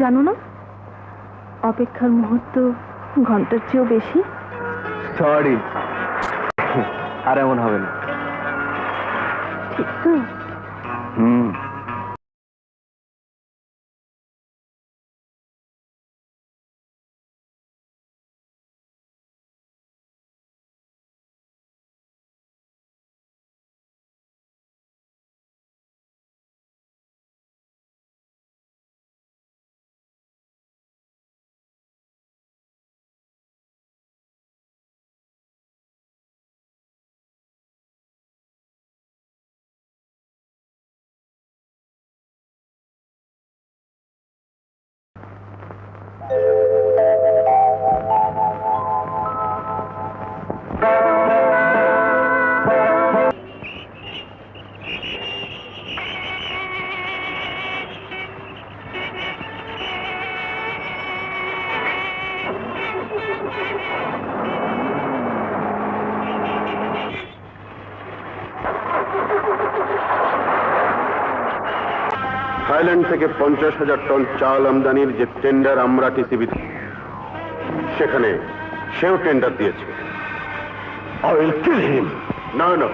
জানো না অপেক্ষার মুহূর্ত ঘন্টার চেয়েও বেশি? সরি, আর এমন হবে না। ঠিক তো? হুম। থাইল্যান্ড থেকে 50,000 টন চাল আমদানির যে টেন্ডার আমরা টিসিবি, সেখানে সেও টেন্ডার দিয়েছে। I will kill him. না না,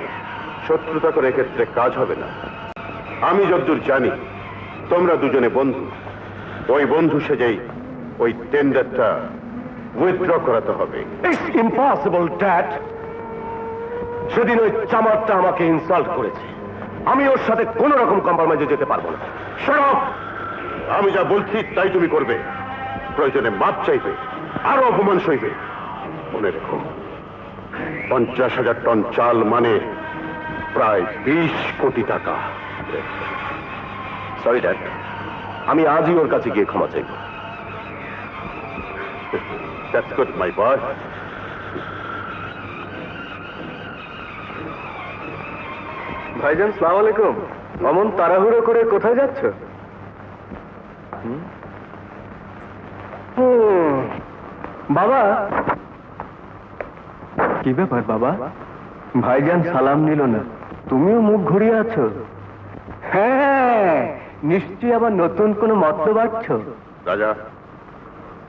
শত্রুতা করে ক্ষেত্রে কাজ হবে না। আমি যতদূর জানি তোমরা দুজনে বন্ধু। ওই বন্ধু সেজেই ওই টেন্ডারটা উইথড্র করাতে হবে। It's impossible, Dad. সেদিন ওই চামারটা আমাকে ইনসাল্ট করেছে, আমি ওর সাথে কোন রকম কম্প্রোমাইজে যেতে পারবো না। Shut up! আমি যা বলছি তাই তুমি করবে। প্রয়োজনে মাপ চাইবে, আরো অপমান সইবে। মনে রেখো, 50,000 টন চাল মানে প্রায় 20 কোটি টাকা। সরি ড্যাড, আমি আজই ওর কাছে গিয়ে ক্ষমা চাইব। That's good, my boy. ভাইজান, সালাম আলাইকুম। অমন তাড়াহুড়ো করে কোথায় যাচ্ছ? বাবা, কি ব্যাপার বাবা? ভাইজান সালাম নিল না, তুমিও মুখ ঘুরিয়ে আছো। হ্যাঁ, নিশ্চয়ই আবার নতুন কোনো মতলব আছো। রাজা,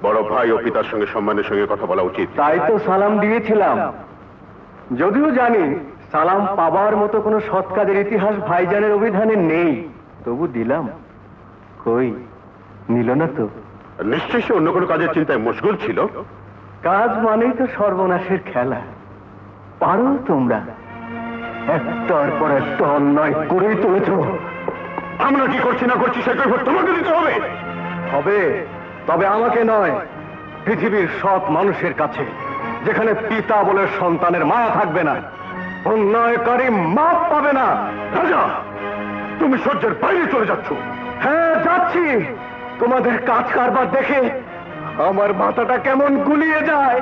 বড় ভাই ও পিতার সঙ্গে সম্মানের সঙ্গে কথা বলা উচিত। তাই তো সালাম দিয়েছিলাম, যদিও জানি সালাম পাবার মতো কোনো সৎ কাজের ইতিহাস ভাইজানের অভিধানে নেই, তবু দিলাম। কই, নিল না তো? নিশ্চয়ই সে অন্য কোনো কাজের চিন্তায় মশগুল ছিল। কাজ মানেই তো সর্বনাশের খেলা। পারো তোমরা, একটার পর একটা অন্যায় করেই চলেছ। আমরা কি করছি না করছি সে কৈফিয়ত তোমাকে দিতে হবে। হবে, তবে আমাকে নয়, পৃথিবীর সব মানুষের কাছে, যেখানে পিতা বলে সন্তানের মায়া থাকবে না, অন্যায়কারী মাপ পাবে না। রাজা, তুমি সহ্যের বাইরে চলে যাচ্ছ। হ্যাঁ, যাচ্ছি। তোমাদের কাজ কারবার দেখে আমার মাথাটা কেমন গুলিয়ে যায়।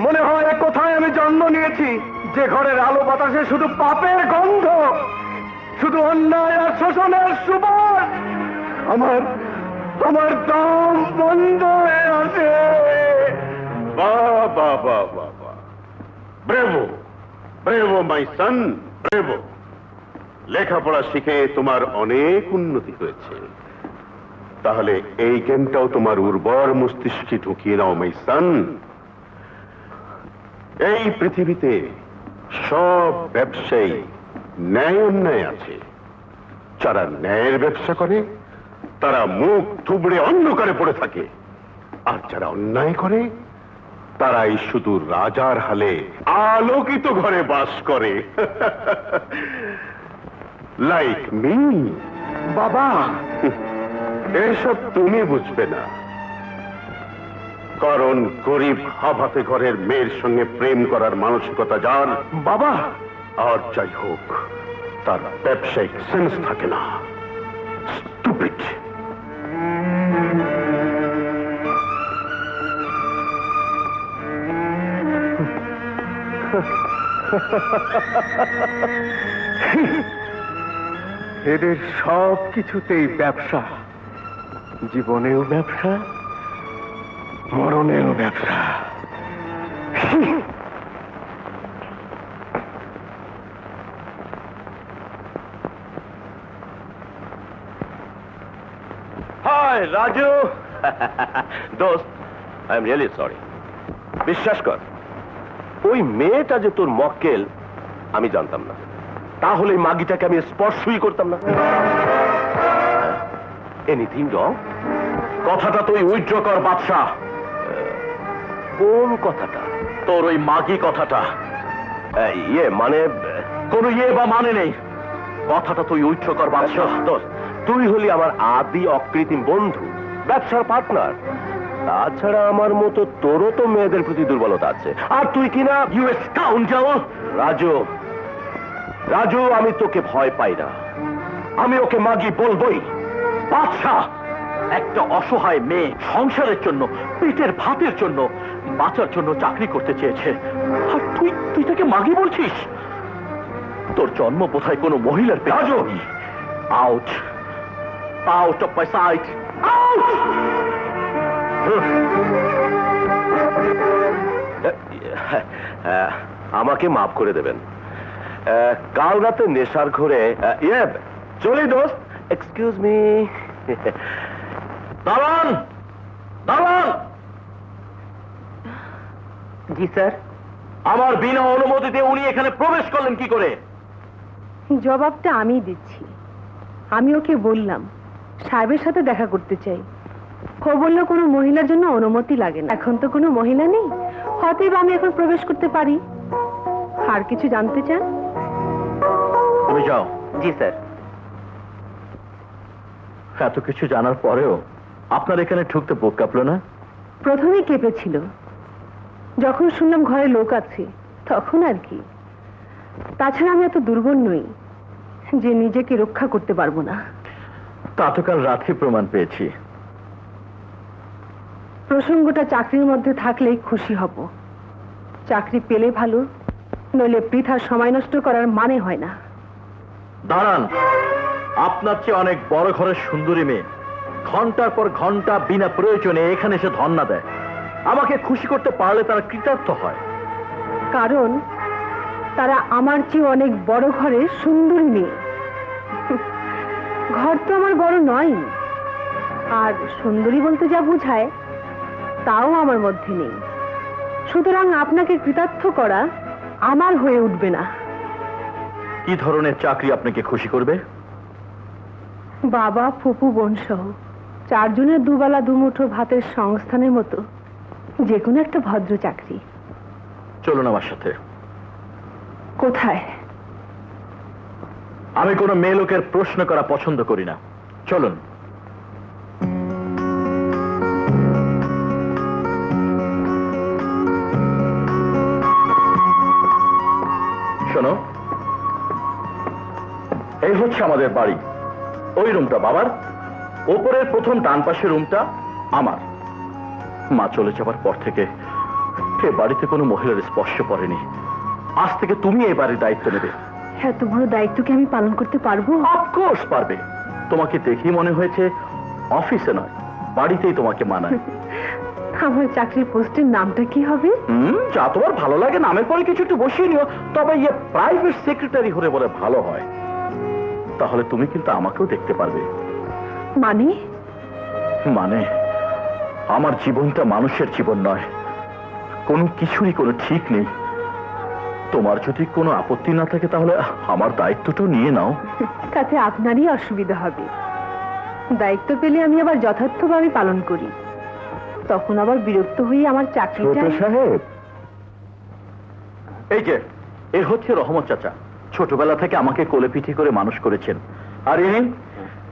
মনে হয় কোথায় আমি জন্ম নিয়েছি, যে ঘরের আলো বাতাসে শুধু পাপের গন্ধ, শুধু অন্যায় আর শোষণের সুবাস। আমার দম বন্ধ হয়ে আছে। বাবা বাবা বাবা, ব্রেভো ব্রেভো মাই সন, ব্রেভো। লেখাপড়া শিখে তোমার অনেক উন্নতি হয়েছে, তাহলে এই জ্ঞানটাও তোমার উর্বর মস্তিষ্কে ঢুকিয়ে নাও মাই সন। এই পৃথিবীতে সব ব্যবসায়ী ন্যায় অন্যায় আছে। যারা ন্যায়ের ব্যবসা করে তারা মুখ থুবড়ে অন্ধকারে পড়ে থাকে, আর যারা অন্যায় করে তারাই শুধু রাজার হালে আলোকিত ঘরে বাস করে। Like me. বাবা, এসব তুমি বুঝবে না, কারণ গরিব হাভাতে ঘরের মেয়ের সঙ্গে প্রেম করার মানসিকতা যার, বাবা, আর যাই হোক, তার ব্যবসায়িক সেন্স থাকে না। স্টুপিড। এদের সব কিছুতেই ব্যবসা, জীবনেও ব্যবসা, মরণেও ব্যবসা। হাই হাই রাজু দোস্ত আই এম রিয়েলি সরি বিশ্বাস কর ওই মেয়েটা যে তোর মক্কেল আমি জানতাম না তাহলে এই মাগিটাকে আমি স্পর্শই করতাম না এনিথিং রং কথাটা তুই উইথড্র কর বাদশাহ। কোন কথাটা তোর ওই মাগি কথাটা ইয়ে মানে কোনো ইয়ে বা মানে নেই, কথাটা তুই উইথড্র কর বাদশাহ। দোস্ত তুই হলি আমার আদি অকৃত্রিম বন্ধু, ব্যবসার পার্টনার। তাছাড়া আমার মতো তোরও তো মেয়েদের প্রতি দুর্বলতা আছে, আর তুই কিনা ইউএস স্কাউন্ডেল। রাজু রাজু আমি তোকে ভয় পাই না, আমি ওকে মাগি বলবই। বাদশাহ, একটা অসহায় মেয়ে সংসারের জন্য, পেটের ভাতের জন্য, বাঁচার জন্য চাকরি করতে চেয়েছে, আর তুই তাকে মাগি বলছিস? তোর জন্ম বোধহয় কোনো মহিলার পেটে। Raju! Out out of my sight, out! আমাকে মাফ করে দেবেন। কাল রাতে নেশার ঘরে চলি দোস্ত, এক্সকিউজ মি। দালান, দালান! জি স্যার। আমার বিনা অনুমতিতে উনি এখানে প্রবেশ করলেন কি করে? জবাবটা আমি দিচ্ছি। আমি ওকে বললাম সাহেবের সাথে দেখা করতে চাই। ও বলল কোনো মহিলার জন্য অনুমতি লাগে না। এখন তো কোনো মহিলা নেই, অতএব আমি এখন প্রবেশ করতে পারি। আর কিছু জানতে চান? তুমি যাও। জি স্যার। এত কিছু জানার পরেও আপনার এখানে ঢুকতে বুক কাঁপলো না? প্রথমে কেঁপেছিল, যখন শুনলাম ঘরে লোক আছে তখন আর কি। তাছাড়া আমি এত দুর্বল নই যে নিজেকে রক্ষা করতে পারবো না। তা তো কাল রাতে প্রমাণ পেয়েছি। প্রসঙ্গটা চাকরির মধ্যে থাকলেই খুশি হব। চাকরি পেলে ভালো, নইলে বৃথা সময় নষ্ট করার মানে হয় না। দাঁড়ান, আপনার চেয়ে অনেক বড় ঘরের সুন্দরী মেয়ে ঘন্টার পর ঘন্টা বিনা প্রয়োজনে এখানে এসে ধর্ণা দেয়। আমাকে খুশি করতে পারলে তারা কৃতার্থ হয়। কারণ তারা আমার চেয়ে অনেক বড় ঘরের সুন্দরী মেয়ে। ঘর তো আমার বড় নয়, আর সুন্দরী বলতে যা বোঝায় তাও আমার মধ্যে নেই। সুতরাং আপনাকে কৃতার্থ করা আমার হয়ে উঠবে না। কি ধরনের চাকরি আপনাকে খুশি করবে? বাবা, ফুপু, বোন সহ 4 জনের দুবেলা দুমুঠো ভাতের সংস্থানের মতো যে কোনো একটা ভদ্র চাকরি। চলুন আমার সাথে। কোথায়? আমি কোনো মেয়ে লোকের প্রশ্ন করা পছন্দ করি না। চলুন। শোনো, এই হচ্ছে আমাদের বাড়ি। ওই রুমটা বাবার, ওপরের প্রথম ডান পাশের রুমটা আমার। মা চলে যাবার পর থেকে এ বাড়িতে কোনো মহিলার স্পর্শ পড়েনি। আজ থেকে তুমি এই বাড়ির দায়িত্ব নেবে। এত বড় দায়িত্ব কি আমি পালন করতে পারবো? অফকোর্স পারবে। তোমাকে দেখেই মনে হয়েছে অফিসে নয়, বাড়িতেই তোমাকে মানায়। আমার চাকরির পোস্টের নামটা কি হবে? যা তোমার ভালো লাগে, নামের পরে কিছু একটু বসিয়ে নিও। তবে ইয়ে প্রাইভেট সেক্রেটারি হলে বলে ভালো হয়। তাহলে তুমি কিন্তু আমাকেও দেখতে পারবে। মানে? মানে আমার জীবনটা মানুষের জীবন নয়, কোনো কিছুরই কোনো ঠিক নেই। তোমার যদি কোনো আপত্তি না থাকে তাহলে আমার দায়িত্বটা নিয়ে নাও। তাতে আপনারই অসুবিধা হবে। দায়িত্ব পেলে আমি আবার যথার্থভাবে পালন করি, তখন আবার বিরক্ত হয়ে আমার চাকরিটা। সাহেব, এই যে এ হচ্ছে রহমত চাচা। ছোটবেলা থেকে আমাকে কোলে পিঠে করে মানুষ করেছেন, আর ইনি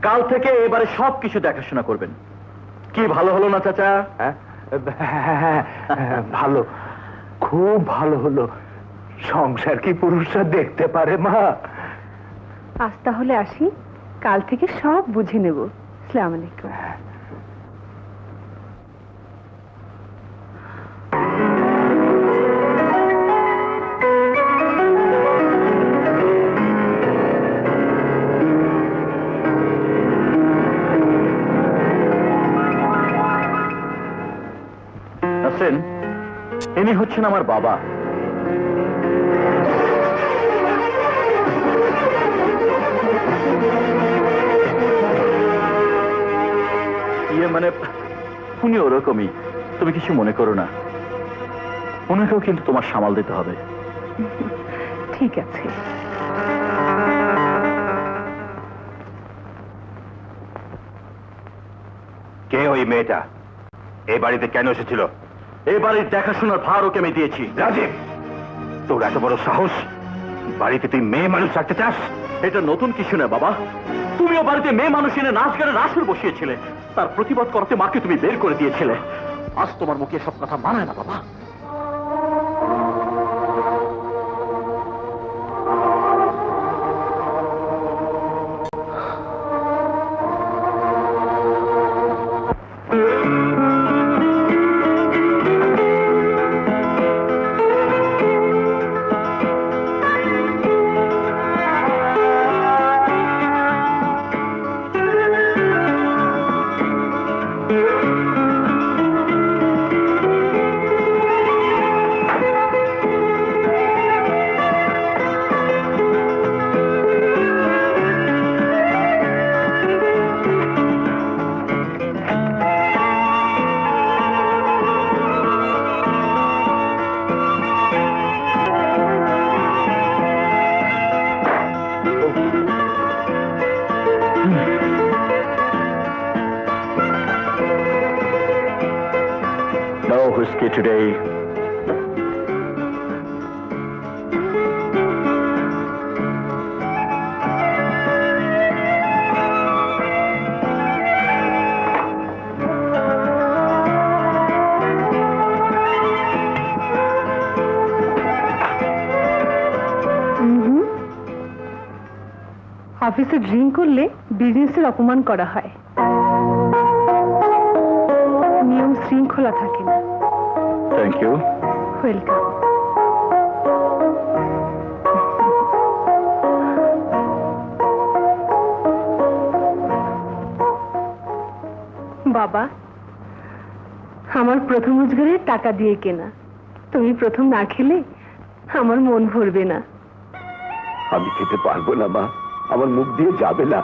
কাল থেকে এবারে সবকিছু দেখাশোনা করবেন। কি ভালো হলো না চাচা? ভালো, খুব ভালো হলো। সংসার কি পুরুষরা দেখতে পারে মা? আজ তাহলে আসি, কাল থেকে সব বুঝে নেব। আসসালামু আলাইকুম। নাসরিন, ইনি হচ্ছেন আমার বাবা। উনি ওরকমই, তুমি কিছু মনে করো না। ওনাকেও কিন্তু তোমার সামাল দিতে হবে। ঠিক আছে। কে ওই মেয়েটা? এই বাড়িতে কেন এসেছিল? এই বাড়ির দেখাশোনার ভার ওকে আমি দিয়েছি। রাজীব, তোর এত বড় সাহস! বাড়িতে তুই মেয়ে মানুষ রাখতে চাস? এটা নতুন কিছু না বাবা, তুমিও বাড়িতে মেয়ে মানুষ এনে নাচ গানের আসর বসিয়েছিলে, তার প্রতিবাদ করতে মাকে তুমি বের করে দিয়েছিলে। আজ তোমার মুখে সব কথা মানায় না বাবা। No whiskey today. অফিসে ড্রিঙ্ক করলে বিজনেসের অপমান করা হয়, নিয়ম শৃঙ্খলা থাকে না। Thank you. ওয়েলকাম। বাবা, আমার প্রথম রোজগারের টাকা দিয়ে কেনা, তুমি প্রথম না খেলে আমার মন ভরবে না। আমি খেতে পারবো না মা, আমার মুখ দিয়ে যাবে না।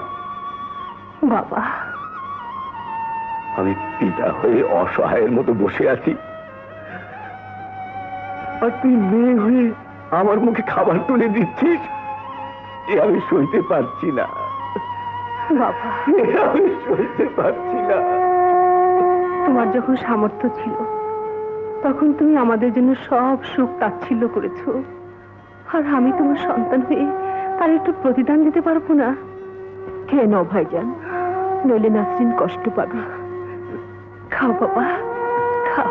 বাবা, আমি পিতা হয়ে অসহায়ের মতো বসে আছি, আর তুই মেয়ে হয়ে আমার মুখে খাবার তুলে দিচ্ছিস। এ আমি সইতে পারছি না বাবা, এ আমি সইতে পারছি না। তোমার যখন সামর্থ্য ছিল তখন তুমি আমাদের জন্য সব সুখ তাচ্ছিল্য করেছো, আর আমি তোমার সন্তান হয়ে তার একটু প্রতিদান দিতে পারবো না? খেয়ে নাও ভাইজান, নইলে নাসরিন কষ্ট পাবে। খাও বাবা, খাও।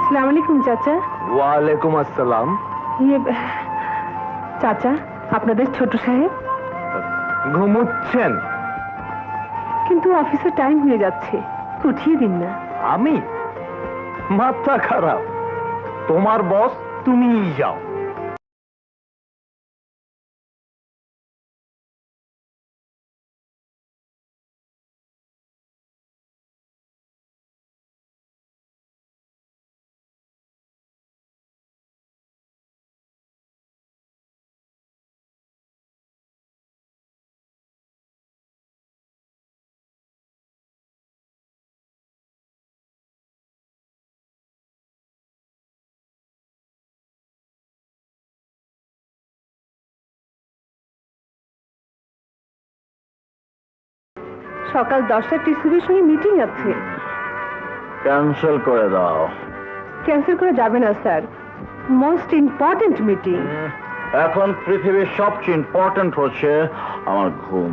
আসসালামু আলাইকুম চাচা। ওয়ালাইকুম আসসালাম। চাচা, আপনাদের ছোট সাহেব ঘুমোচ্ছেন? কিন্তু অফিসের টাইম হয়ে যাচ্ছে, উঠিয়ে দিন না। আমি? মাথা খারাপ, তোমার বস তুমিই যাও। সকাল 10টায় টিসিবির সঙ্গে মিটিং আছে। ক্যান্সেল করে দাও। ক্যান্সেল করে যাবে না স্যার, মোস্ট ইম্পর্টেন্ট মিটিং। এখন পৃথিবীর সবচেয়ে ইম্পর্টেন্ট হচ্ছে আমার ঘুম।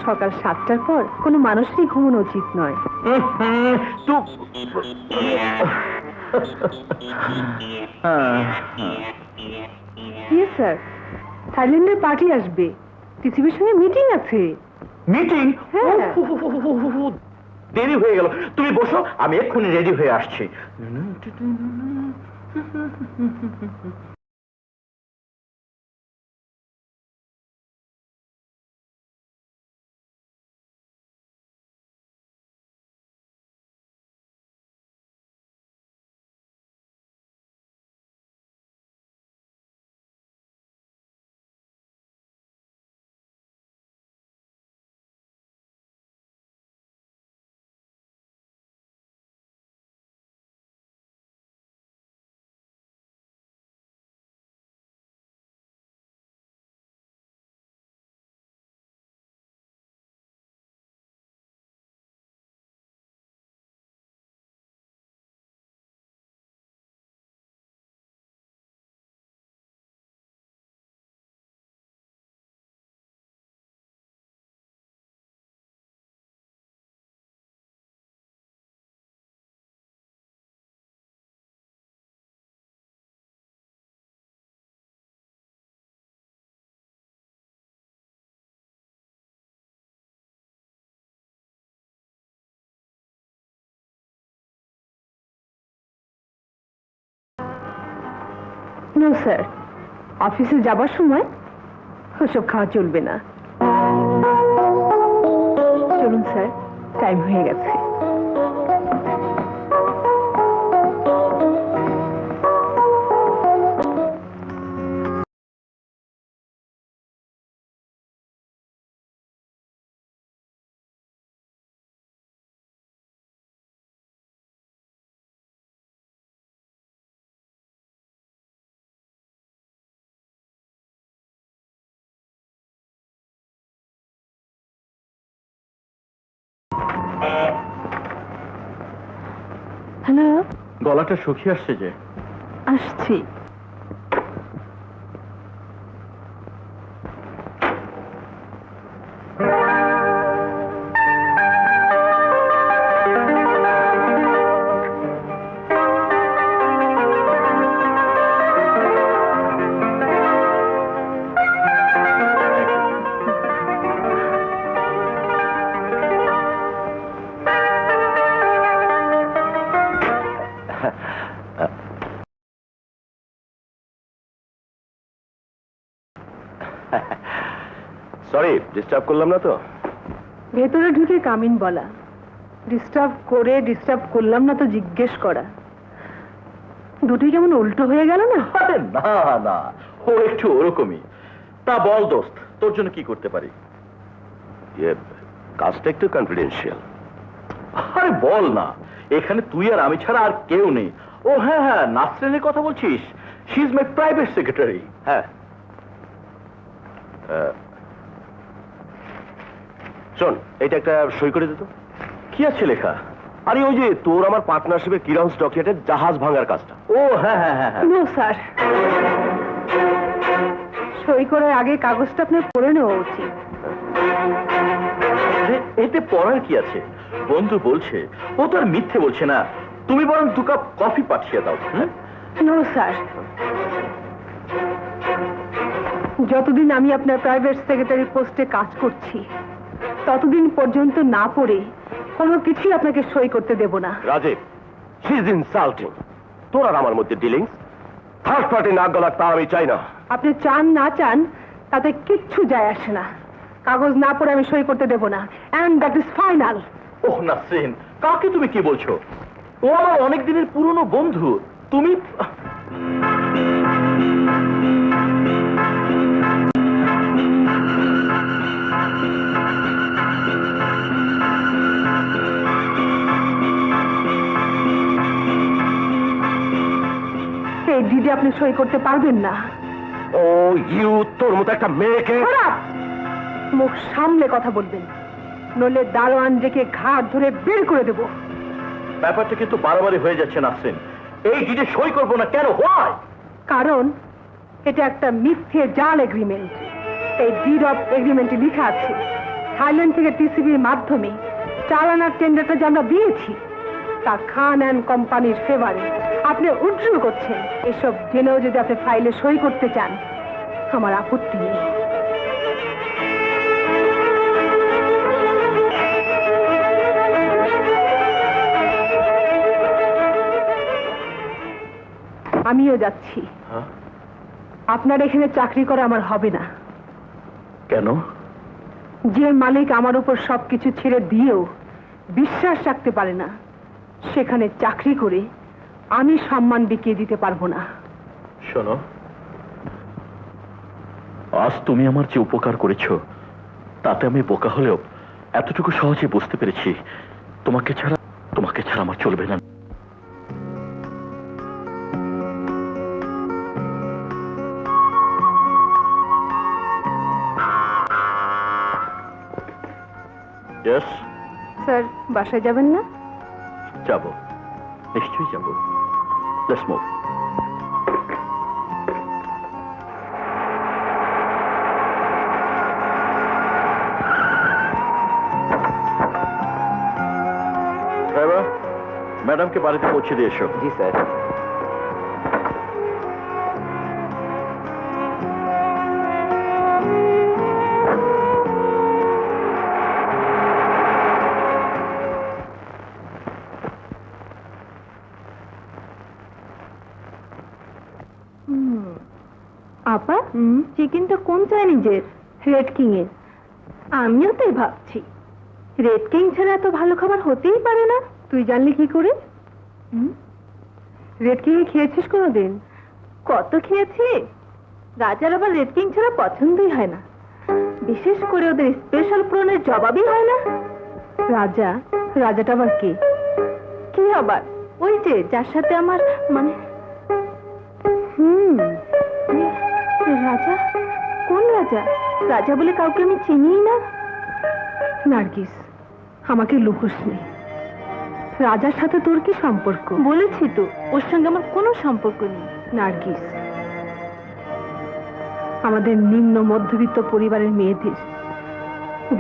সকাল 7টার পর কোনো মানুষেরই ঘুমানো উচিত নয়। Yes sir. থাইল্যান্ডের পার্টি আসবে, টিসিবির সঙ্গে মিটিং আছে। মিটিং? হ্যাঁ। দেরি হয়ে গেল, তুমি বসো, আমি এক্ষুনি রেডি হয়ে আসছি। নো স্যার, অফিসে যাবার সময় ওসব খাওয়া চলবে না। চলুন স্যার, টাইম হয়ে গেছে। হ্যালো, গলাটা শুকিয়ে আসছে যে। আসছি। সরি, ডিস্টার্ব করলাম না তো? ভেতরে ঢুকে কামিন বলা, ডিস্টার্ব করে ডিস্টার্ব করলাম না তো জিজ্ঞেস করা, দুটোই কেমন উল্টো হয়ে গেল না? আরে না না, ও একটু ওরকমই। তা বল দোস্ত, তোর জন্য কি করতে পারি? কাজটা একটু কনফিডেন্সিয়াল। আরে বল না, এখানে তুই আর আমি ছাড়া আর কেউ নেই। ও হ্যাঁ হ্যাঁ, নাসরিনের কথা বলছিস? She is my private secretary. হ্যাঁ, শোন, এটা একটা সই করে দিত। কি আছে লেখা? আরে ওই যে তোর আমার পার্টনারশিপে কিরন্স ডকিয়াটের জাহাজ ভাঙার কাজটা। ও হ্যাঁ হ্যাঁ হ্যাঁ হ্যাঁ। নো স্যার, সই করার আগে কাগজটা আপনার পড়ে নেওয়া উচিত। এতে পড়ার কি আছে? বন্ধু বলছে, ও তো আর মিথ্যে বলছে না। তুমি বরং 2 কাপ কফি পাঠিয়ে দাও। নো স্যার, যতদিন আমি আপনার প্রাইভেট সেক্রেটারি পোস্টে কাজ করছি ততদিন পর্যন্ত না পড়ে কোনো কিছুই আপনাকে সই করতে দেব না। Rajiv, she is insulting. তোর আর আমার মধ্যে ডিলিংস, থার্ড পার্টি নাক গলাক তা আমি চাই না। আপনি চান না চান তাতে কিচ্ছু যায় আসে না। কাগজ না পড়ে আমি সই করতে দেব না, এন্ড দ্যাট ইজ ফাইনাল। ওহ নাসরিন, কাকে তুমি কি বলছো? ও আমার অনেক দিনের পুরনো বন্ধু। তুমি এই ডিডে আপনি সই করতে পারবেন না। ও ইউ, তোর মতো একটা মেয়েকে। খারাপ, মুখ সামলে কথা বলবেন, নইলে দারোয়ান ডেকে ঘাট ধরে বের করে দেব। ব্যাপারটা কিন্তু বাড়াবাড়ি হয়ে যাচ্ছে নাসরিন। এই ডিডে সই করবো না কেন? হয় কারণ এটা একটা মিথ্যে জাল এগ্রিমেন্ট। এই ডিড অফ এগ্রিমেন্টে লেখা আছে থাইল্যান্ড থেকে টিসিবির মাধ্যমে চালানার টেন্ডারটা যে আমরা দিয়েছি তা খান অ্যান্ড কোম্পানির ফেভারে। আপনি উজ্জ্বল করছেন, এসব জেনেও যদি আপনি ফাইলে সই করতে চান আমার আপত্তি নেই। আমিও যাচ্ছি। আপনার এখানে চাকরি করা আমার হবে না। কেন? যে মালিক আমার উপর সবকিছু ছেড়ে দিয়েও বিশ্বাস রাখতে পারে না, সেখানে চাকরি করে আমি সম্মান বিকিয়ে দিতে পারবো না। শোনো, আজ তুমি আমার যে উপকার করেছো তাতে আমি বোকা হলেও এতটুকু সহজে বুঝতে পেরেছি তোমাকে ছাড়া আমার চলবে না। Yes, স্যার, বাসায় যাবেন না? যাব, নিশ্চয়ই যাব। Let's move. ড্রাইভার, ম্যাডামকে বাড়িতে পৌঁছে দিয়ে এসো। জি স্যার। আপা, চিকেনটা কোন চাইনিজের? রেড কিং এর। আমিও তাই ভাবছি, রেড কিং ছাড়া এত ভালো খাবার হতেই পারে না। তুই জানলি কি করে? রেড কিং এ খেয়েছিস কোনোদিন? কত খেয়েছি। রাজার আবার রেড কিং ছাড়া পছন্দই হয় না, বিশেষ করে ওদের স্পেশাল প্রনের জবাবই হয় না। রাজাটা আবার কে? কি আবার? ওই যে যার সাথে আমার মানে রাজা? কোন রাজা? রাজা বলে কাউকে আমি চিনি না। নার্গিস, আমাকে লুকোস নেই। রাজার সাথে তোর কি সম্পর্ক? বলেছি তো, ওর সঙ্গে আমার কোনো সম্পর্ক নেই। নার্গিস, আমাদের নিম্ন মধ্যবিত্ত পরিবারের মেয়েদের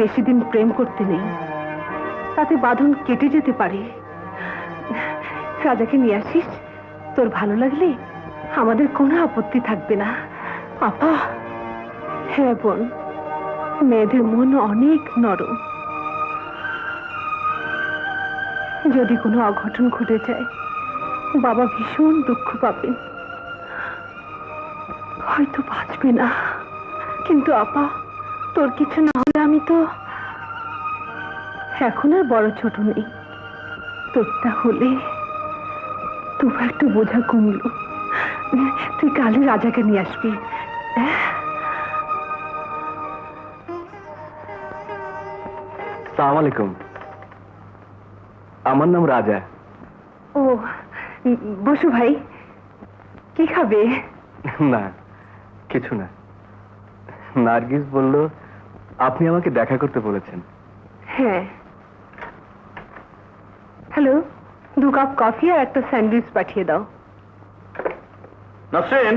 বেশি দিন প্রেম করতে নেই, তাতে বাঁধন কেটে যেতে পারে। রাজাকে নিয়ে আসিস, তোর ভালো লাগলে আমাদের কোনো আপত্তি থাকবে না। আপা। হ্যাঁ বোন, মেয়েদের মন অনেক নরম। যদি কোনো অঘটন ঘটে যায়, বাবা ভীষণ দুঃখ পাবেন, হয়তো বাঁচবে না। কিন্তু আপা, তোর কিছু না হলে আমি তো এখন আর বড় ছোট নেই। তোরটা হলে তোমার একটু বোঝা কমলো। তুই কালে রাজাকে নিয়ে আসবি। সালাম আলাইকুম, আমার নাম রাজা। ও, বসু ভাই, কি খাবে? না, কিছু না। নার্গিস বলল আপনি আমাকে দেখা করতে বলেছেন। হ্যাঁ। হ্যালো, 2 কাপ কফি আর একটা স্যান্ডউইচ পাঠিয়ে দাও। নাসরিন,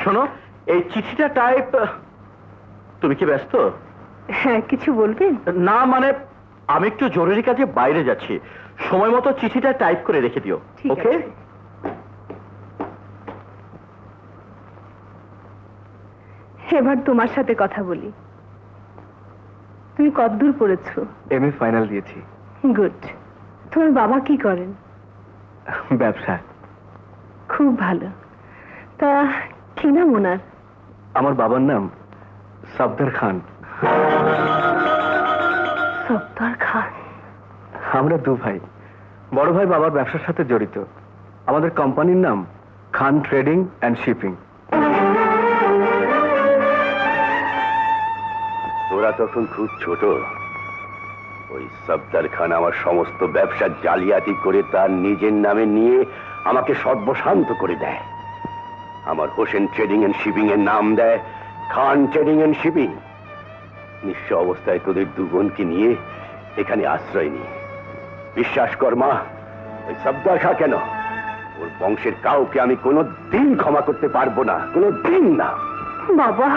শোনো, এই চিঠিটা টাইপ। তুমি কি ব্যস্ত? হ্যাঁ, কিছু বলবেন? না মানে, আমি একটু জরুরি কাজে বাইরে যাচ্ছি, সময় মতো চিঠিটা টাইপ করে রেখে দিও। ঠিক ওকে? আছে। এবার তোমার সাথে কথা বলি। তুমি কতদূর পড়েছো? এমএ ফাইনাল দিয়েছি। গুড। তোমার বাবা কি করেন? ব্যবসা। খুব ভালো। তা কি নাম ওনার? আমার বাবার নাম সফদর খান। সফদর খান। আমরা 2 ভাই। বড় ভাই বাবার ব্যবসার সাথে জড়িত। আমাদের কোম্পানির নাম খান ট্রেডিং অ্যান্ড শিপিং। তোরা তখন খুব ছোট। ওই সফদর খান আমার সমস্ত ব্যবসা জালিয়াতি করে তার নিজের নামে নিয়ে আমাকে সর্বশান্ত করে দেয়। আমার হোসেন ট্রেডিং এন্ড শিপিং এর নাম দেয় খান ট্রেডিং এন্ড শিপিং। নিঃস্ব অবস্থায় তোদের 2 বোনকে নিয়ে এখানে আশ্রয় নিই। বিশ্বাস কর মা, ওই সফদর খা কেন, ওর বংশের কাউকে আমি কোনো দিন ক্ষমা করতে পারবো না, কোনো দিন না। বাবা।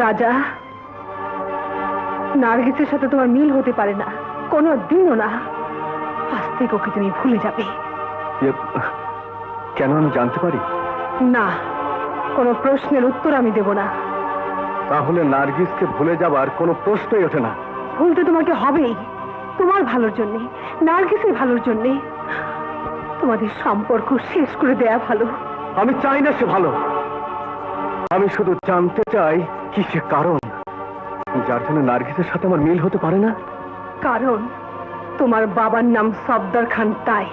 রাজা, নার্গিসের সাথে তোমার মিল হতে পারে না, কোনো দিনও না। আজ থেকে ওকে তুমি ভুলে যাবে। কেন আমি জানতে পারি? না, কোনো প্রশ্নের উত্তর আমি দেব না। তাহলে নার্গিসকে ভুলে যাবার কোনো প্রশ্নই ওঠে না। ভুলতে তোমাকে হবেই, তোমার ভালোর জন্যে, নার্গিসের ভালোর জন্যে। তোমাদের সম্পর্ক শেষ করে দেয়া ভালো। আমি চাই না সে ভালো, আমি শুধু জানতে চাই কি সে কারণ যার জন্য নার্গিসের সাথে আমার মিল হতে পারে না। কারণ তোমার বাবার নাম সফদর খান, তাই।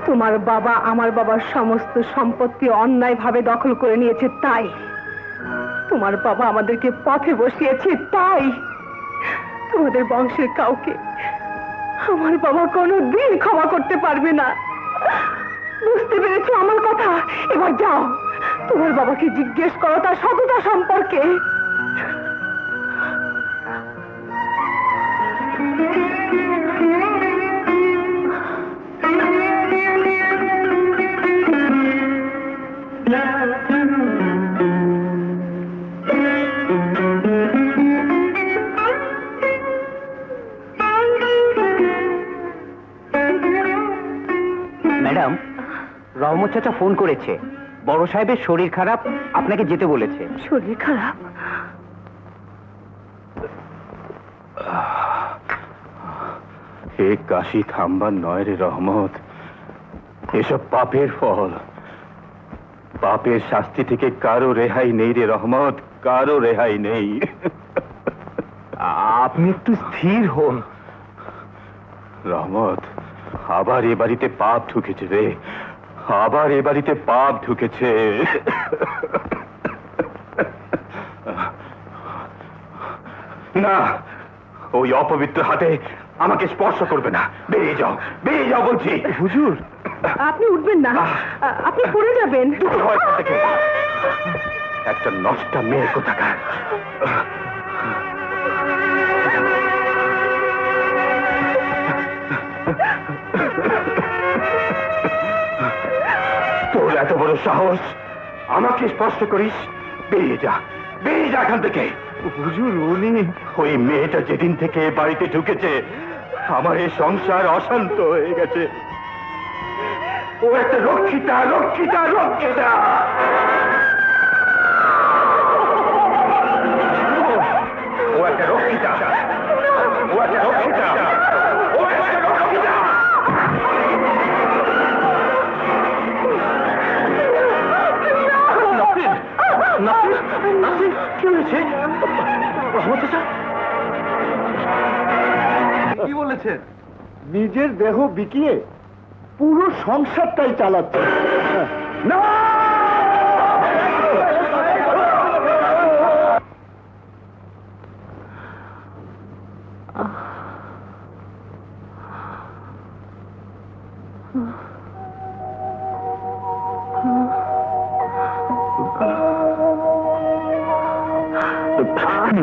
তোমার বাবা আমার বাবার সমস্ত সম্পত্তি অন্যায়ভাবে দখল করে নিয়েছে, তাই। তোমার বাবা আমাদেরকে পথে বসিয়েছে, তাই। তোমাদের বংশের কাউকে আমার বাবা কোনোদিন ক্ষমা করতে পারবে না। বুঝতে পেরেছো আমার কথা? এবার যাও, তোমার বাবাকে জিজ্ঞেস করো তার সততা সম্পর্কে। ম্যাডাম, রহমত চাচা ফোন করেছে, বড় সাহেবের শরীর খারাপ, আপনাকে যেতে বলেছে। শরীর খারাপ? হে কাশি থামবার নয় রে রহমত, এসব পাপের ফল। পাপের শাস্তি থেকে কারো রেহাই নেই রে রহমত, কারো রেহাই নেই। আপনি একটু স্থির হন। রহমত, আবার এ বাড়িতে পাপ ঢুকেছে রে, আবার এ বাড়িতে পাপ ঢুকেছে। না, ওই অপবিত্র হাতে আমাকে স্পর্শ করবে না। বেরিয়ে যাও, বেরিয়ে যাও বলছি। হুজুর, আপনি উঠবেন না, আপনি পড়ে যাবেন। দূর হয় এখান থেকে। একটা নষ্টা মেয়ে কোথাকার। তোর এত বড় সাহস, আমাকে স্পর্শ করিস? বেরিয়ে যা, বেরিয়ে যা এখান থেকে। হুজুর, উনি ওই মেয়েটা যেদিন থেকে এ বাড়িতে ঢুকেছে, আমার এই সংসার অশান্ত হয়ে গেছে। ও একটা রক্ষিতা, রক্ষিতা, রক্ষিতা। ও একটা রক্ষিতা, ও একটা রক্ষিতা, ও একটা রক্ষিতা। কি হয়েছে? রহমত চাচা কি বলেছেন? নিজের দেহ বিকিয়ে পুরো সংসারটাই চালাচ্ছে। না,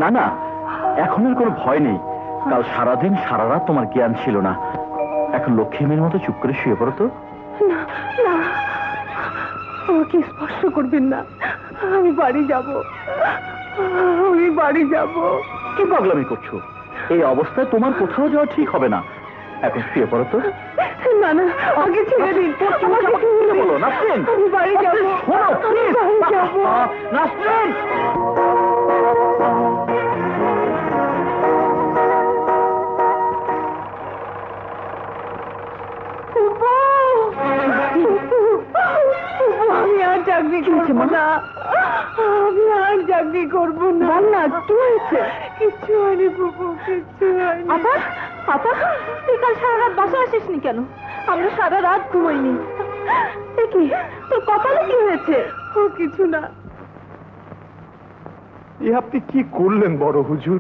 না না, এখন আর কোনো ভয় নেই। কাল সারাদিন সারা রাত তোমার জ্ঞান ছিল না। এখন লক্ষ্মীমের মতো চুপ করে শুয়ে পড়ো তো। না, না, আমাকে স্পর্শ করবেন না। আমি বাড়ি যাব, আমি বাড়ি যাব। কি পাগলামি করছো? এই অবস্থায় তোমার কোথাও যাওয়া ঠিক হবে না। এখন শুয়ে পড়ো তো। না না, আগে ছেড়ে দিন, আমাকে ছেড়ে দিন। বলো নাসরিন, আমি বাড়ি যাব, শোনো আমি বাড়ি যাব। নাসরিন। আমি আর চাকরি করবো না, আমি আর চাকরি করবো না। না, কি হয়েছে? কিচ্ছু হয়নি বাবু, কিচ্ছু হয়নি। আপা, আপা, তুই কাল সারা রাত বাসায় আসিসনি কেন? আমরা সারা রাত ঘুমাইনি। কি তোর কপালে কি হয়েছে? ও কিছু না। এ আপনি কি করলেন বড় হুজুর?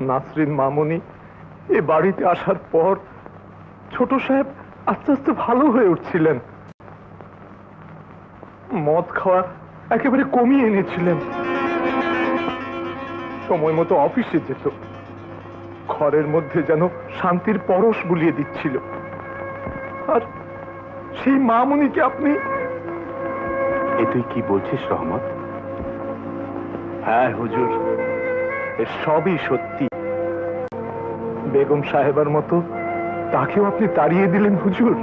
নাসরিন মামুনি এ বাড়িতে আসার পর ছোট সাহেব আস্তে আস্তে ভালো হয়ে উঠছিলেন। মদ খাওয়া একেবারে কমিয়ে এনেছিলেন। সময় মতো অফিসে যেত, ঘরের মধ্যে যেন শান্তির পরশ বুলিয়ে দিচ্ছিল। আর সেই মামুনিকে আপনি... এ তুই কি বলছিস রহমত? হ্যাঁ হুজুর, এ সবই সত্যি। বেগম সাহেবার মতো তাকেও আপনি তাড়িয়ে দিলেন হুজুর।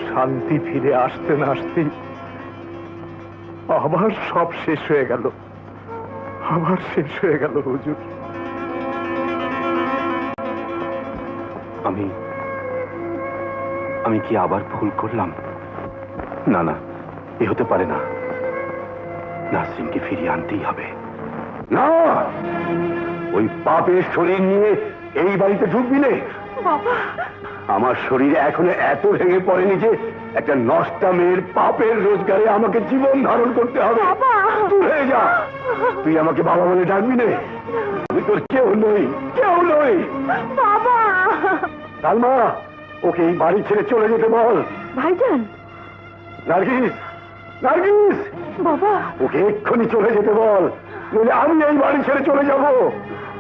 শান্তি ফিরে আসতে না আসতেই আবার সব শেষ হয়ে গেল, আবার শেষ হয়ে গেল হুজুর। আমি আমি কি আবার ভুল করলাম? না না, এ হতে পারে না। নাসরিনকে ফিরিয়ে আনতেই হবে। না, ওই পাপের শরীর নিয়ে এই বাড়িতে ঢুকবি নে। বাবা, আমার শরীর এখনো এত ভেঙে পড়েনি যে একটা নষ্টা মেয়ের পাপের রোজগারে আমাকে জীবন ধারণ করতে হবে। দূর হয়ে যা, তুই আমাকে বাবা বলে ডাকবি নে। আমি তোর কেউ নই, কেউ নই। বাবা। সালমা, ওকে এই বাড়ি ছেড়ে চলে যেতে বল। ভাইজান। নার্গিস, নার্গিস, বাবা। ওকে এক্ষুনি চলে যেতে বল, নইলে আমি এই বাড়ি ছেড়ে চলে যাব।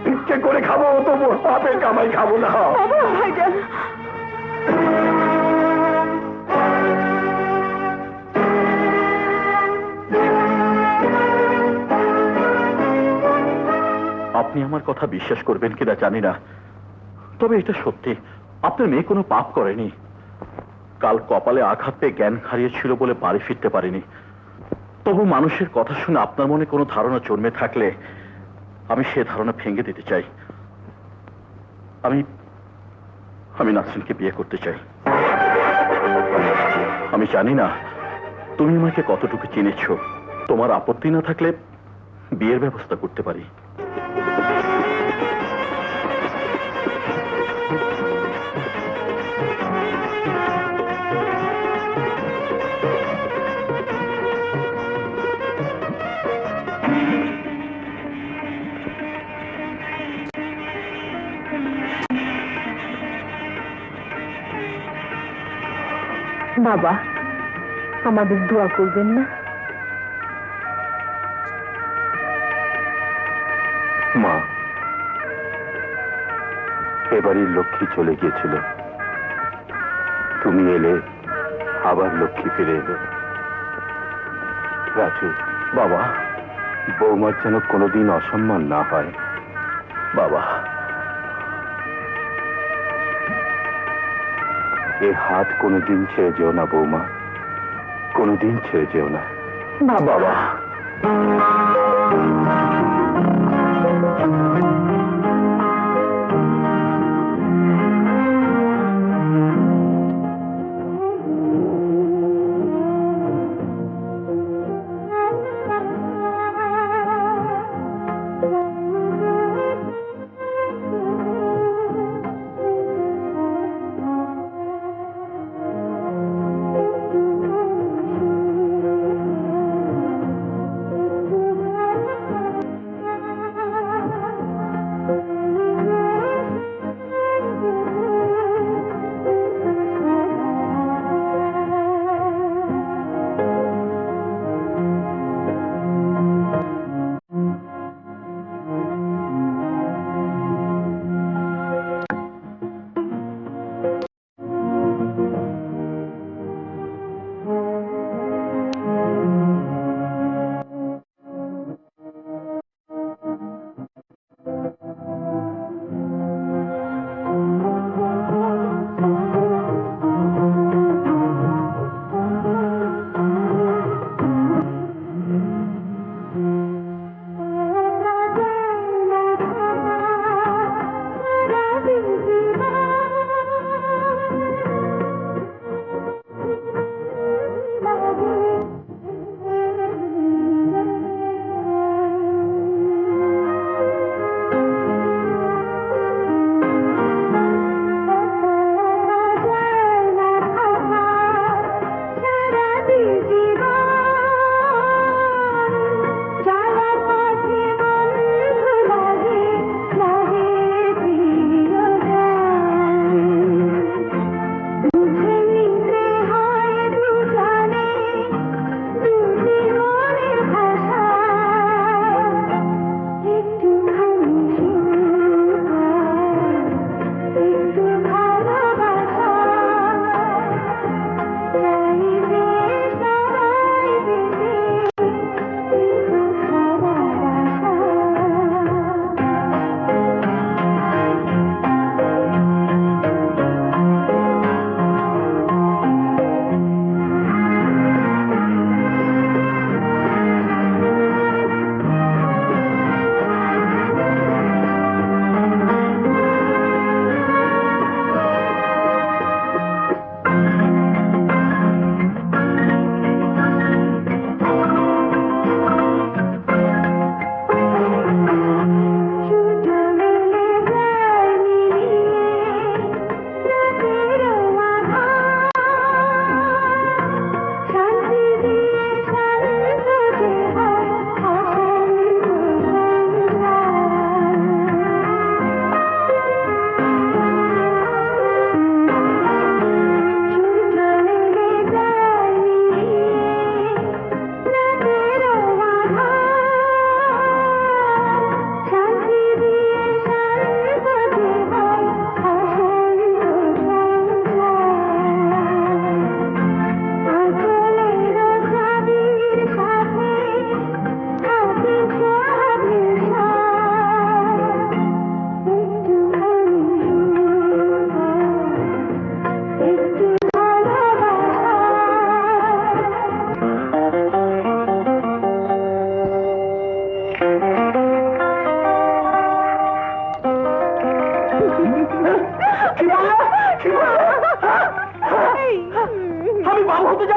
ভিক্ষে করে খাবো, তবু পাপের কামাই খাবো না। বাবা, ভাইজান। আপনি আমার কথা বিশ্বাস করবেন কিনা জানি না, তবে এটা সত্যি, আপনার মেয়ে কোনো পাপ করেনি। কাল কপালে আঘাত পেয়ে জ্ঞান হারিয়েছিল বলে বাড়ি ফিরতে পারেনি। তবু মানুষের কথা শুনে আপনার মনে কোনো ধারণা জন্মে থাকলে আমি সে ধারণা ভেঙে দিতে চাই। আমি আমি নাসরিনকে বিয়ে করতে চাই। আমি জানি না তুমি আমাকে কতটুকু চিনেছ। তোমার আপত্তি না থাকলে বিয়ের ব্যবস্থা করতে পারি। বাবা, আমাদের দোয়া করবেন না? মা, এবারই লক্ষ্মী চলে গিয়েছিল, তুমি এলে, আবার লক্ষ্মী ফিরে এলো। রাজু, বাবা, বৌমার যেন কোনোদিন অসম্মান না হয়। বাবা, এ হাত কোনোদিন ছেড়ে যেও না বৌমা, কোনোদিন ছেড়ে যেও না। বাবা।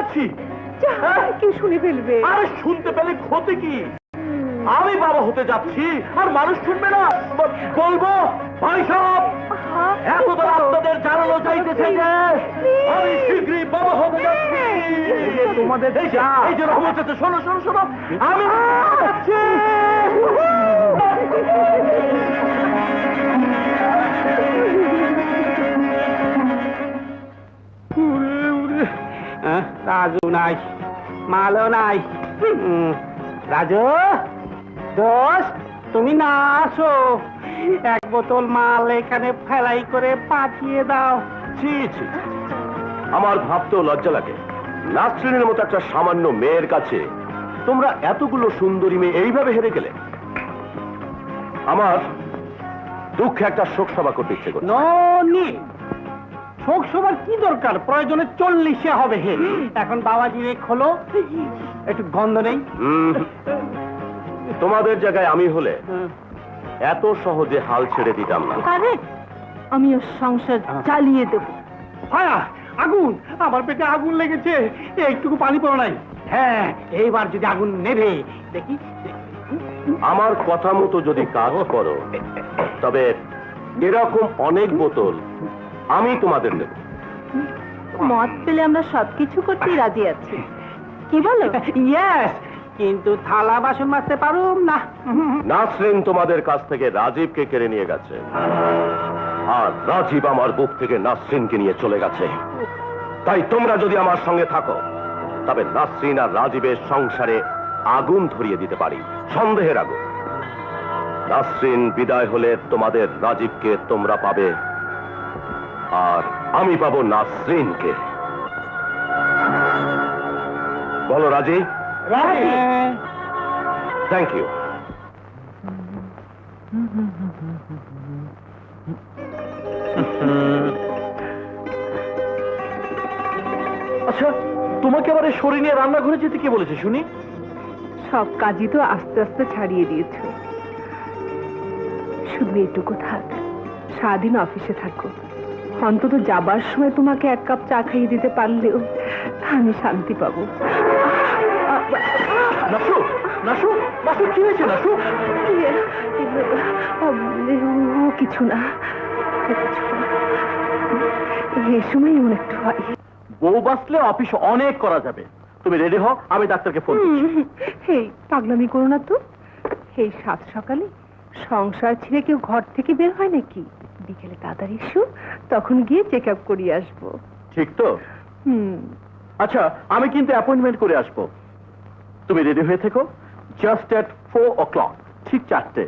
যাচ্ছি। কি শুনে ফেলবে? আরে শুনতে পেলে ক্ষতি কি? আমি বাবা হতে যাচ্ছি আর মানুষ শুনবে না? বলবো ভাই সব এত তো আপনাদের জানানো চাইতেছে যে আমি শীঘ্রই বাবা হতে যাচ্ছি। তোমাদের এই যে রহমত আছে, শোনো শোনো শোনো, আমি যাচ্ছি। রাজু নাই, মালও নাই। রাজু, দোষ তুমি না আসো, এক বোতল মাল এখানে ফেলাই করে পাঠিয়ে দাও। ছি ছি, আমার ভাবতেও লজ্জা লাগে। নাসরিনের মতো একটা সামান্য মেয়ের কাছে তোমরা এতগুলো সুন্দরী মেয়ে এইভাবে হেরে গেলে। আমার দুঃখে একটা শোক সভা করতে ইচ্ছে করছে। নি শোক সবার কি দরকার? প্রয়োজনে 40 হবে। হে এখন বাবাজি রে খোলো, একটু গন্ধ নেই? তোমাদের জায়গায় আমি হলে এত সহজে হাল ছেড়ে দিতাম না। আরে আমি ওর সংসার চালিয়ে দেবো। হায়া, আগুন! আমার পেটে আগুন লেগেছে, একটুকু পানি পড়ো নাই। হ্যাঁ, এইবার যদি আগুন নেভে দেখি। আমার কথা মতো যদি কাজ করো তবে এরকম অনেক বোতল আমি তোমাদের দেব। মদ পেলে আমরা সবকিছু করতেই রাজি আছি, কি বলো? ইয়েস, কিন্তু থালা বাসন মাজতে পারুম না। নাসরিন তোমাদের কাছ থেকে রাজীবকে কেড়ে নিয়ে গেছে, আর রাজীব আমার বুক থেকে নাসরিনকে নিয়ে চলে গেছে। তাই তোমরা যদি আমার সঙ্গে থাকো তবে নাসরিন আর রাজীবের সংসারে আগুন ধরিয়ে দিতে পারি, সন্দেহের আগুন। নাসরিন বিদায় হলে তোমাদের রাজীবকে তোমরা পাবে, আর আমি পাবো নাসরিনকে। বলো রাজীব? Thank you. আচ্ছা, তোমাকে আবার সরিয়ে নিয়ে রান্নাঘরে যেতে কে বলেছে শুনি? সব কাজই তো আস্তে আস্তে ছাড়িয়ে দিয়েছো, শুধু এটুকু থাক, সারাদিন অফিসে থাকো। অন্তত যাবার সময় তোমাকে 1 কাপ চা খাইয়ে দিতে পারলেও আমি শান্তি পাবো। নাসু, নাসু, নাসু, কি হয়েছে নাসু? ও কিছু না, এই সময় এমন একটু হয়। বউ বাঁচলে অফিস অনেক করা যাবে। তুমি রেডি হও, আমি ডাক্তারকে ফোন করছি। এই পাগলামি করো না তো। এই 7 সকালে সংসার ছেড়ে কেউ ঘর থেকে বের হয় নাকি? বিকেলে তাড়াতাড়ি এসো, তখন গিয়ে চেক আপ করিয়ে আসবো। ঠিক তো? আচ্ছা, আমি কিন্তু অ্যাপয়েন্টমেন্ট করে আসবো। তুমি রেডি হয়ে থেকো, জাস্ট এট 4 o'clock, ঠিক 4টে।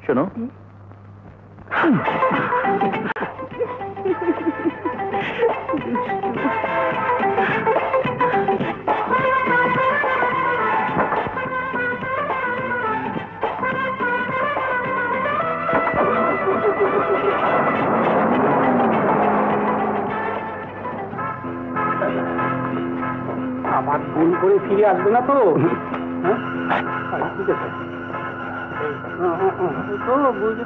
শোনো, আবার ভুল করে ফিরে আসবে না তো? ঠিক আছে তো বুঝে।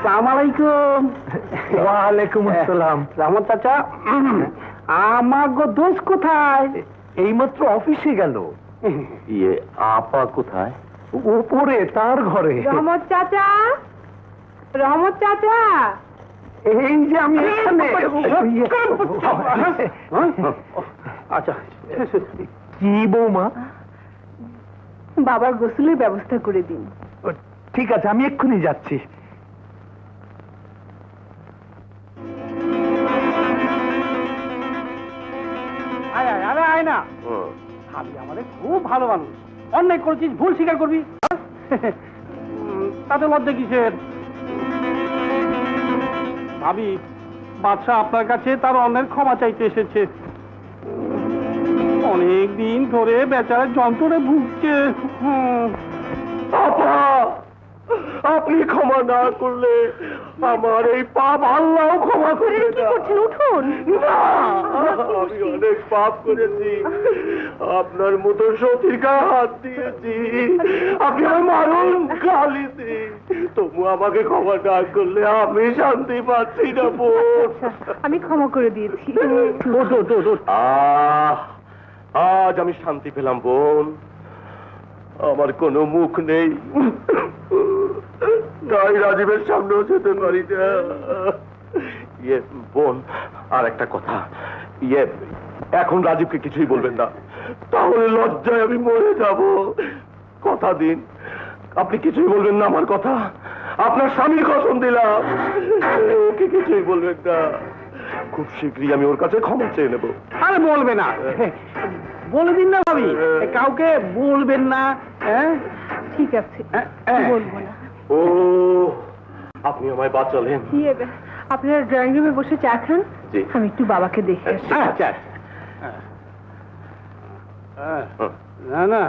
আসসালামু আলাইকুম। ওয়ালাইকুম আসসালাম। রহমত চাচা, আমার গো দোষ কোথায়? এইমাত্র অফিসে গেল। ইয়ে, আপা কোথায়? উপরে তার ঘরে। রহমত চাচা, রহমত চাচা, এই যে আমি এখানে। আচ্ছা, কি বৌমা? বাবার গোসলের ব্যবস্থা করে দিন। ঠিক আছে, আমি এক্ষুনি যাচ্ছি। আয় আয়, আরে আয় না। ভাবি আমাদের খুব ভালো মানুষ, অন্যায় করেছিস ভুল স্বীকার করবি, তাতে লজ্জা কিসের? ভাবি, বাদশা আপনার কাছে তার অন্যের ক্ষমা চাইতে এসেছে। অনেক দিন ধরে বেচারা যন্ত্রণে ভুগছে। আপনি ক্ষমা না করলে আমার এই পাপ আল্লাহ ক্ষমা করে কি করছেন? উঠুন। না, আমি অনেক পাপ করেছি। আপনার মতো সতীর গায়ে হাত দিয়েছি, আপনি আমায় মারুন, গালি দিন, তবু আমাকে ক্ষমা না করলে আমি শান্তি পাচ্ছি না বোন। আমি ক্ষমা করে দিয়েছি। আজ আমি শান্তি পেলাম বোন। আমার কোনো মুখ নেই, তাই রাজীবের সামনেও যেতে পারি না। ইয়ে বোন, আর একটা কথা, ইয়ে এখন রাজীবকে কিছুই বলবেন না, তাহলে লজ্জায় আমি মরে যাব। কথা দিন, আপনি কিছুই বলবেন না আমার কথা। আপনার স্বামীর কসম দিলাম, ওকে কিছুই বলবেন না। খুব শীঘ্রই আমি ওর কাছে ক্ষমা চেয়ে নেব। আরে বলবে না, বলে দিন না ভাবি, কাউকে বলবেন না। হ্যাঁ ঠিক আছে, বলবো না। ও, আপনি আমায় বাঁচালেন। আপনারা ড্রয়িং রুমে বসে চা খান, জি। আমি একটু বাবাকে দেখে আসি। আচ্ছা। না না,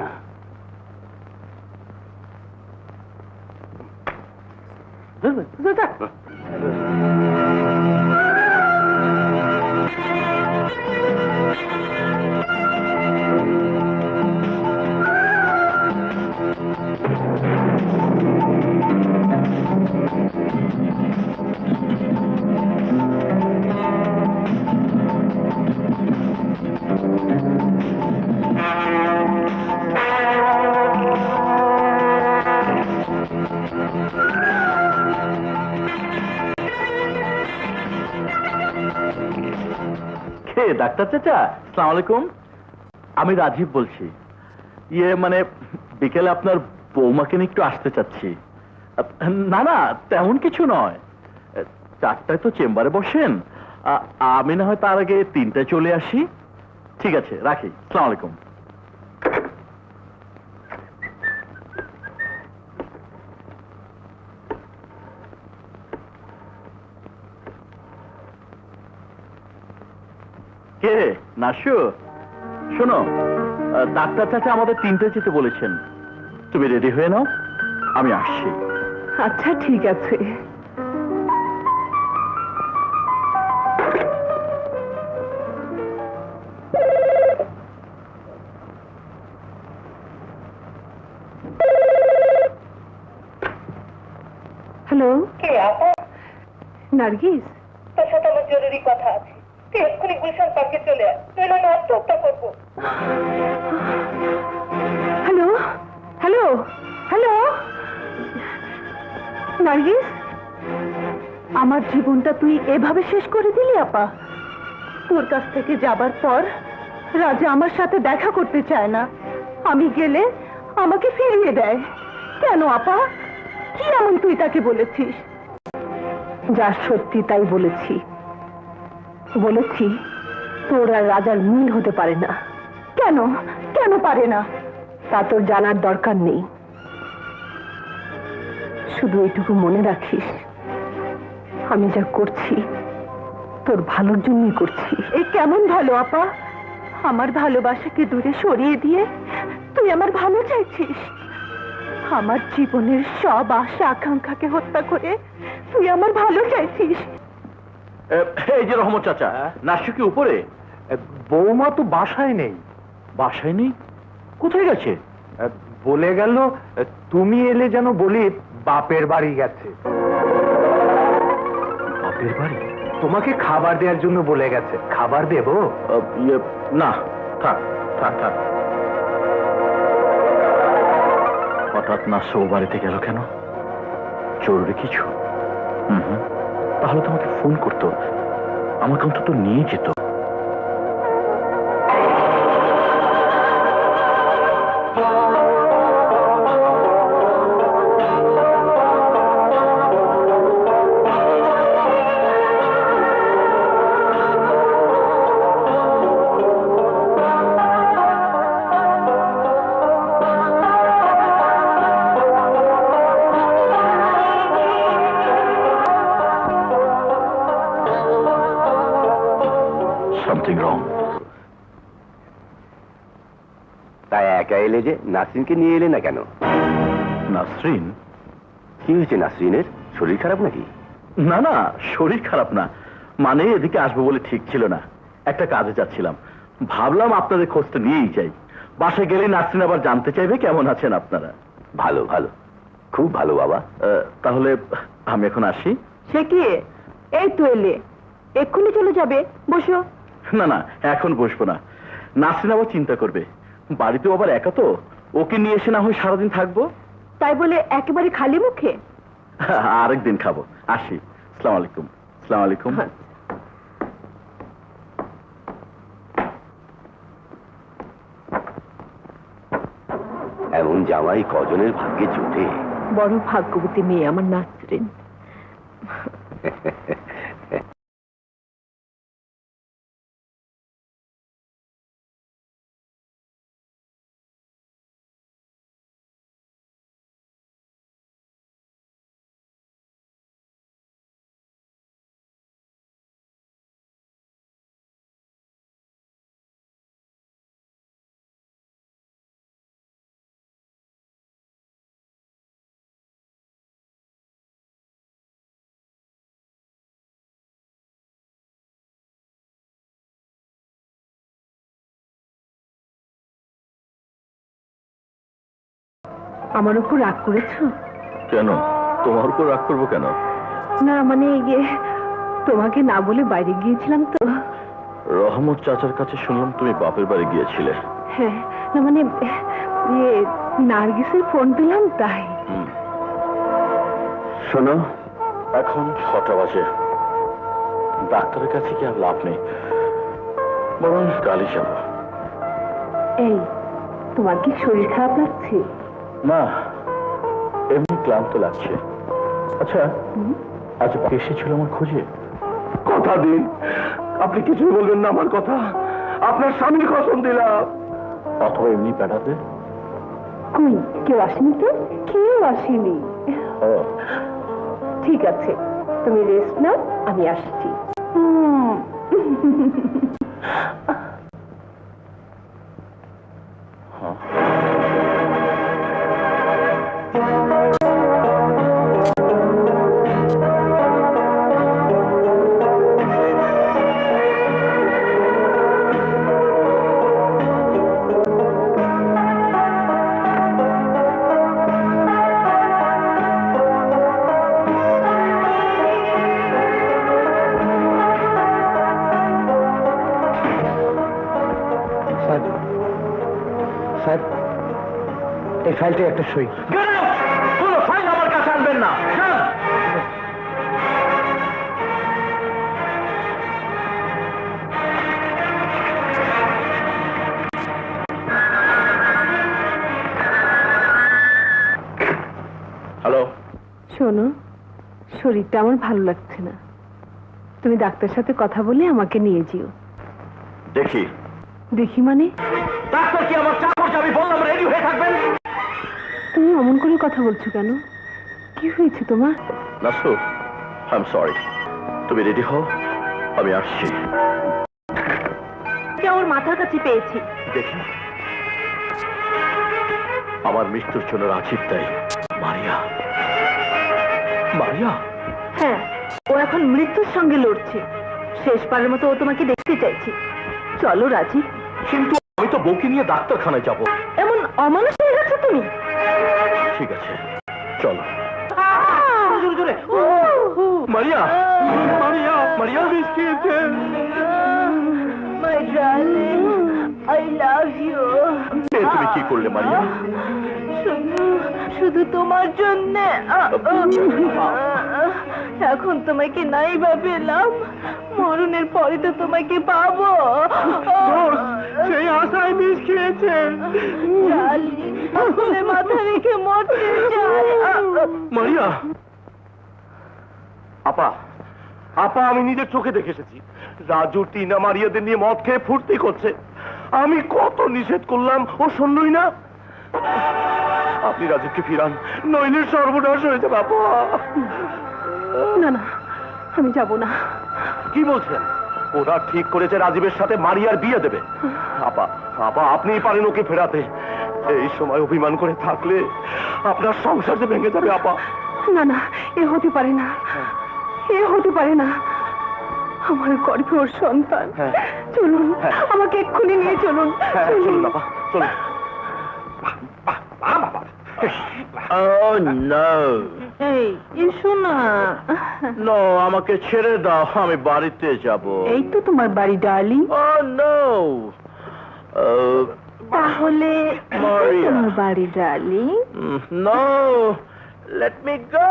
কে ডাক্তার চাচা? আসসালামু আলাইকুম, আমি রাজীব বলছি। ইয়ে মানে বিকেলে আপনার বৌমাকে নিয়ে একটু আসতে চাচ্ছি। না না, তেমন কিছু নয়, 4টায় তো চেম্বারে বসেন, আমি না হয় তার আগে 3টায় চলে আসি। ঠিক আছে, রাখি। আসসালামু আলাইকুম। কে নাশু? শোনো, ডাক্তার চাচা আমাদের 3টায় যেতে বলেছেন, তুমি রেডি হয়ে নাও, আমি আসছি। আচ্ছা ঠিক আছে। হ্যালো, কে আপা? নার্গিস। তোর সাথে আমার জরুরি কথা আছে, তুই এক্ষুনি গুলশান পার্কে চলে আয়, নইলে আমি আত্মহত্যা করবো। হ্যালো হ্যালো হ্যালো, নার্গিস, আমার জীবনটা তুই এভাবে শেষ করে দিলি আপা। তোর কাছ থেকে যাবার পর রাজা আমার সাথে দেখা করতে চায় না, আমি গেলে আমাকে ফিরিয়ে দেয়। কেন আপা, কি এমন তুই তাকে বলেছিস? যা সত্যি তাই বলেছি। বলেছি তোর আর রাজার মিল হতে পারে না। কেন কেন পারে না তা তোর জানার দরকার নেই, শুধু এটুকু মনে রাখিস, আমি যা করছি তোর ভালোর জন্যই করছি। এ কেমন ভালো আপা? আমার ভালোবাসাকে দূরে সরিয়ে দিয়ে তুই আমার ভালো চাইছিস। আমার জীবনের সব আশা আকাঙ্ক্ষাকে হত্যা করে তুই আমার ভালো চাইছিস। এই যে রহমত চাচা, নাশু কি উপরে? বৌমা তো বাসায় নেই। বাসায় নেই? কোথায় গেছে? বলে গেল তুমি এলে যেন বলি বাপের বাড়ি গেছে। বাপের বাড়ি? তোমাকে খাবার দেওয়ার জন্য বলে গেছে। খাবার দেবো? না, থাক থাক থাক। হঠাৎ নাশু ও বাড়িতে গেল কেন? জরুরি কিছু? তাহলে তোমাকে ফোন করতো, আমাকে অন্তত নিয়ে যেত। Something wrong. তাই একা এলে যে, নাসরিনকে নিয়ে এলে না কেন? নাসরিন? কি হয়েছে নাসরিনের? শরীর খারাপ নাকি? না না, শরীর খারাপ না, মানে এদিকে আসবো বলে ঠিক ছিল না, একটা কাজে যাচ্ছিলাম, ভাবলাম আপনাদের খোঁজটা নিয়েই যাই। বাসায় গেলে নাসরিন আবার জানতে চাইবে কেমন আছেন আপনারা। ভালো ভালো, খুব ভালো বাবা। তাহলে আমি এখন আসি। সে কি, এই তো এলে, এক্ষুনি চলে যাবে? বসো। না না, এখন বসবো না, নাসরিন আবার চিন্তা করবে, বাড়িতেও আবার একা তো, ওকে নিয়ে এসে না হয় সারাদিন থাকবো। তাই বলে একেবারে খালি মুখে? আরেকদিন খাবো, আসি। আসসালামু আলাইকুম। আসসালামু আলাইকুম। এমন জামাই কজনের ভাগ্যে জোটে। বড় ভাগ্যবতী মেয়ে আমার নাসরিন। আমার উপর রাগ করেছো? কেন, তোমার উপর রাগ করবো কেন? না মানে ইয়ে, তোমাকে না বলে বাইরে গিয়েছিলাম তো। রহমত চাচার কাছে শুনলাম তুমি বাপের বাড়ি গিয়েছিলে। হ্যাঁ, না মানে ইয়ে, নার্গিসের ফোন পেলাম তাই। শোনো, এখন 6টা বাজে, ডাক্তারের কাছে কি আর লাভ নেই, বরং কালই যাব। এই, তোমার কি শরীর খারাপ লাগছে? না, এমনি ক্লান্ত লাগছে। আচ্ছা, আজ এসেছিল আমার খোঁজে? কথা দিন, আপনি কিছুই বলবেন না আমার কথা, আপনার স্বামীর কসম দিলাম। অথবা এমনি বেড়াতে? কই, কেউ আসেনি তো? কেউ আসেনি। ও, ঠিক আছে, তুমি রেস্ট নাও, আমি আসছি। স্যার, এই ফাইলটা একটা সই। কোনো ফাইল আমার কাছে আনবেন না। হ্যালো। শোনো, শরীরটা আমার ভালো লাগছে না, তুমি ডাক্তার সাথে কথা বলে আমাকে নিয়ে যেও। দেখি। দেখি মানে? ডাক্তার কি আমার চাকর, আমি বললাম রেডি হয়ে থাকবেন। তুমি অমন করে কথা বলছো কেন? কি হয়েছে তোমার? নাসু, আই এম সরি, তুমি রেডি হও, আমি আসছি। ওর মাথার কাছে পেয়েছি। দেখি, আমার মৃত্যুর জন্য রাজীব তাই। মারিয়া, মারিয়া? হ্যাঁ, ও এখন মৃত্যুর সঙ্গে লড়ছে, শেষবারের মতো ও তোমাকে দেখতে চাইছে। চলো রাজীব। কিন্তু আমি তো বউকে নিয়ে ডাক্তারখানায় যাব। এমন অমানুষ হয়ে গেছো তুমি। ঠিক আছে, চলো। Maria, Maria, Maria, my darling, I love you. তুমি কি করলে মারিয়া? শুধু তোমার জন্য। এখন তোমাকে নাই বা পেলাম, মরণের পরে তো তোমাকে পাবো। সেই আশায় বিষ খেয়েছে। মাথা রেখে মরতে চাই। মারিয়া। আপা, আপা, আমি নিজের চোখে দেখে এসেছি, রাজু টিনা মারিয়াদের নিয়ে মদ খেয়ে ফুর্তি করছে। আমি কত নিষেধ করলাম, ও শুনলই না। আপনি রাজীবকে ফিরান, নইলে সর্বনাশ হয়ে যাবে। আপা, না না, আমি যাব না। কি বলছেন? ওরা ঠিক করেছে রাজীবের সাথে মারিয়ার বিয়ে দেবে। আপা, আপা, আপনিই পারেন ওকে ফেরাতে। এই সময় অভিমান করে থাকলে আপনার সংসার যে ভেঙে যাবে। আপা, না না, এ হতে পারে না, এ হতে পারে না। আমার গর্ভে ওর সন্তান। চলুন, আমাকে এক্ষুনি নিয়ে চলুন। চলুন বাবা, চলুন। Oh no! এই এসো না। No, আমাকে ছেড়ে দাও, আমি বাড়িতে যাব। এই তো তোমার বাড়ি ডার্লিং। Oh no! তাহলে Maria. তোমার বাড়ি darling. No! Let me go!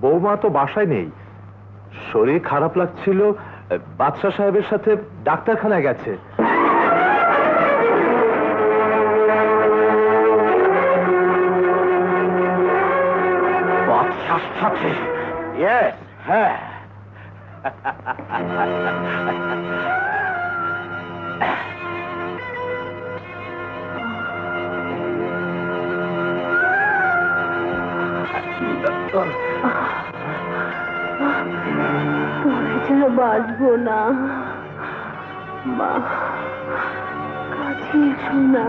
বৌমা তো বাসায় নেই, শরীর খারাপ লাগছিল, বাদশা সাহেবের সাথে ডাক্তারখানায় গেছে। বাদশার সাথে? Yes, হ্যাঁ। তোরে ছাড়া বাঁচবো না মা, কাছে এসো না।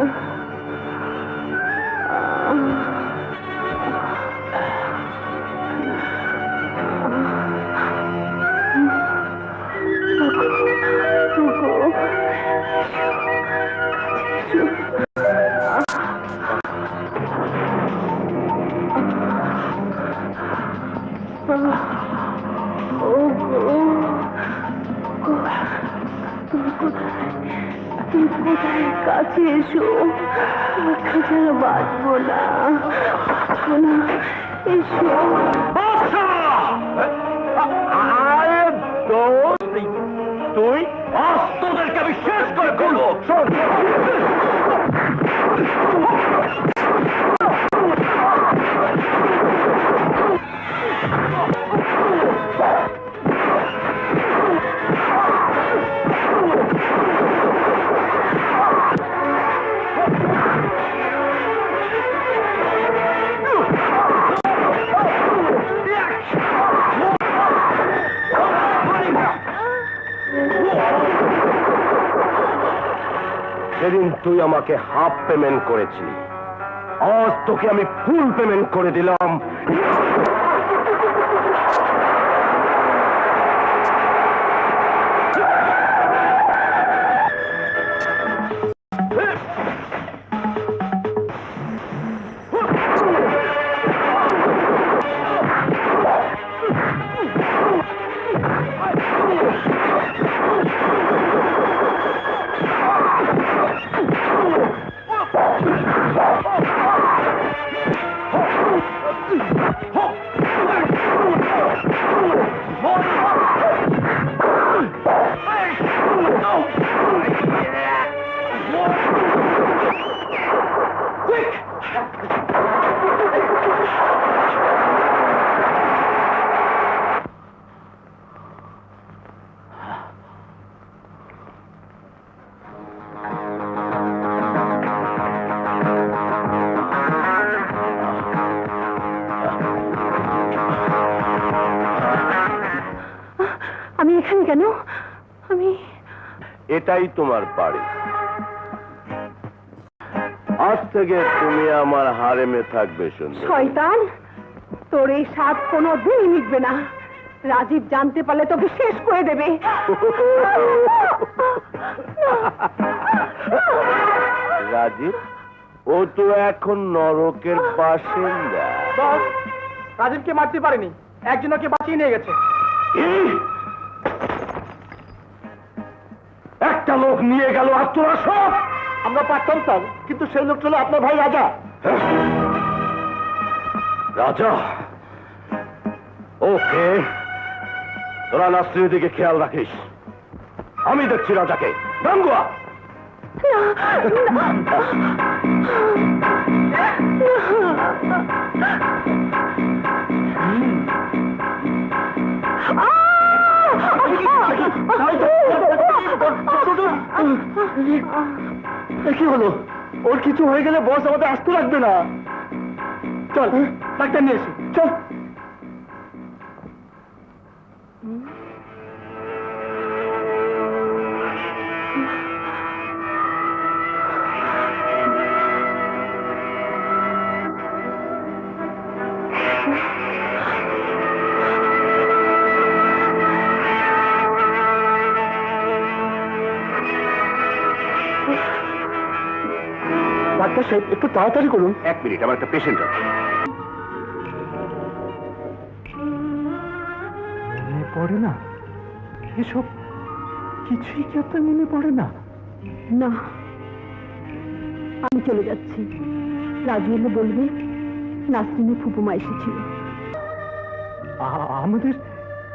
কাছে এসো, তোমাকে ছাড়া বাঁচবো না, বাঁচবো না। এসো। তুই তোদেরকে আমি শেষ করে করবো। শোন, সেদিন তুই আমাকে হাফ পেমেন্ট করেছিলি, আজ তোকে আমি ফুল পেমেন্ট করে দিলাম। আমি এখানে কেন? আমি এটাই তোমার বাড়ি, আজ থেকে তুমি আমার হারেমে থাকবে। সুন্দর শয়তান, তোর এই স্বাদ কোনো দিন মিটবে না। রাজীব জানতে পারলে তোকে শেষ করে দেবে। রাজীব, ও তো এখন নরকের বাসিন্দা। রাজীবকে মারতে পারেনি, একজনকে বাঁচিয়ে নিয়ে গেছে। একটা লোক নিয়ে গেল আর তোরা সব? আমরা পারতাম স্যার, কিন্তু সেই লোক ছিল আপনার ভাই রাজা। রাজা? ওকে, তোরা নাসরিনের দিকে খেয়াল রাখিস, আমি দেখছি রাজাকে। গাঙ্গুয়া, কি হলো? ওর কিছু হয়ে গেলে বস আমাদের আসতে লাগবে না। চল ডাক্তার নিয়ে এসি, চল। ডাক্তার সাহেব একটু তাড়াতাড়ি করুন। 1 মিনিট, আমার একটা পেশেন্ট আছে। মনে পড়ে না এসব কিছুই কি আপনার মনে পড়ে না? না, আমি চলে যাচ্ছি। রাজু এলে বলবে নাসরিনের ফুপুমা এসেছিল। আমাদের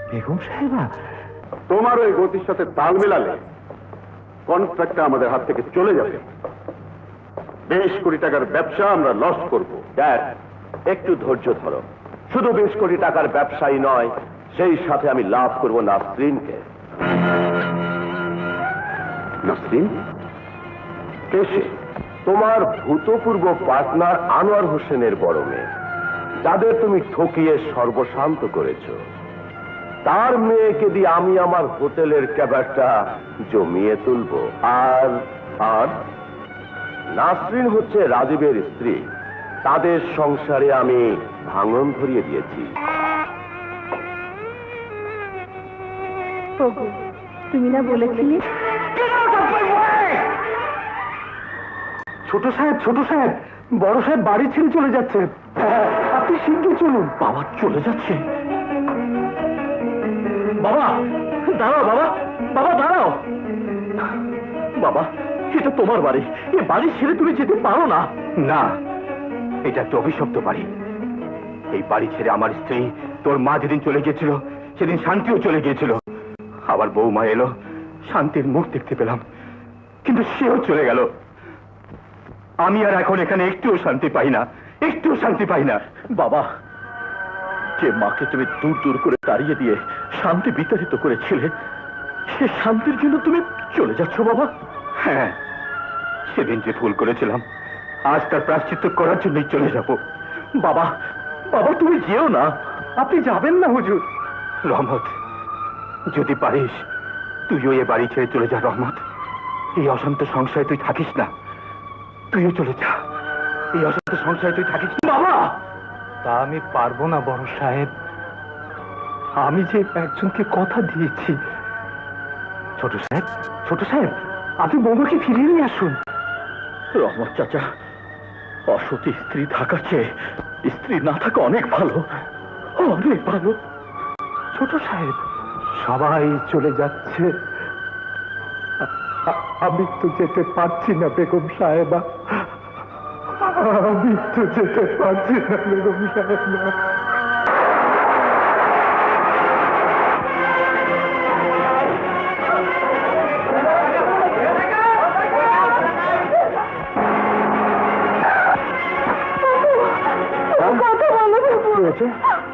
বেগম সাহেবা? তোমার ওই গতির সাথে তাল মেলালে কন্ট্রাক্টটা আমাদের হাত থেকে চলে যাবে। 20 কোটি টাকার ব্যবসা আমরা লস করব। ড্যাড, একটু ধৈর্য ধরো। শুধু 20 কোটি টাকার ব্যবসায়ী নয়, সেই সাথে আমি লাভ করব নাসরিনকে। নাসরিন কে সে? তোমার ভূতপূর্ব পার্টনার আনোয়ার হোসেনের বড় মেয়ে, যাদের তুমি ঠকিয়ে সর্বশান্ত করেছ। তার মেয়েকে দিয়ে আমি আমার হোটেলের ক্যাবারটা জমিয়ে তুলব। আর আর নাসরিন হচ্ছে রাজীবের স্ত্রী। তাদের সংসারে আমি ভাঙন ধরিয়ে দিয়েছি। তুমি না বলেছিলে? ছোট সাহেব, ছোট সাহেব, বড় সাহেব বাড়ি ছেড়ে চলে যাচ্ছে। আপনি শিগগির চলুন। বাবা চলে যাচ্ছে? বাবা দাঁড়াও, বাবা, বাবা দাঁড়াও। বাবা, এটা তোমার বাড়ি, এ বাড়ি ছেড়ে তুমি যেতে পারো না। না, এটা একটা অভিশপ্ত বাড়ি। এই বাড়ি ছেড়ে আমার স্ত্রী, তোর মা যেদিন চলে গিয়েছিল সেদিন শান্তিও চলে গিয়েছিল। আবার বৌমা এলো, শান্তির মুখ দেখতে পেলাম, কিন্তু সেও চলে গেল। আমি আর এখন এখানে একটুও শান্তি পাই না, একটুও শান্তি পাই না। বাবা, যে মাকে তুমি দূর দূর করে তাড়িয়ে দিয়ে শান্তি বিতাড়িত করেছিলে, সে শান্তির জন্য তুমি চলে যাচ্ছ বাবা? হ্যাঁ, সেদিন যে ভুল করেছিলাম আজ তার প্রায়শ্চিত্ত করার জন্যই চলে যাব। বাবা, বাবা তুমি যেও না। আপনি যাবেন না হুজুর। রহমত, যদি পারিস তুইও এ বাড়ি ছেড়ে চলে যা। রহমত, এই অশান্ত সংসারে তুই থাকিস না, তুইও চলে যা। এই অশান্ত সংসারে তুই থাকিস না। বাবা, তা আমি পারবো না বড় সাহেব। আমি যে একজনকে কথা দিয়েছি। ছোট সাহেব, ছোট সাহেব, আপনি বৌমাকে ফিরিয়ে নিয়ে আসুন। রহমত চাচা, অসতী স্ত্রী থাকার চেয়ে স্ত্রী না থাকা অনেক ভালো, অনেক ভালো। ছোট সাহেব, সবাই চলে যাচ্ছে, আমি তো যেতে পারছি না বেগম সাহেবা। আমি তো যেতে পারছি না বেগম সাহেবা।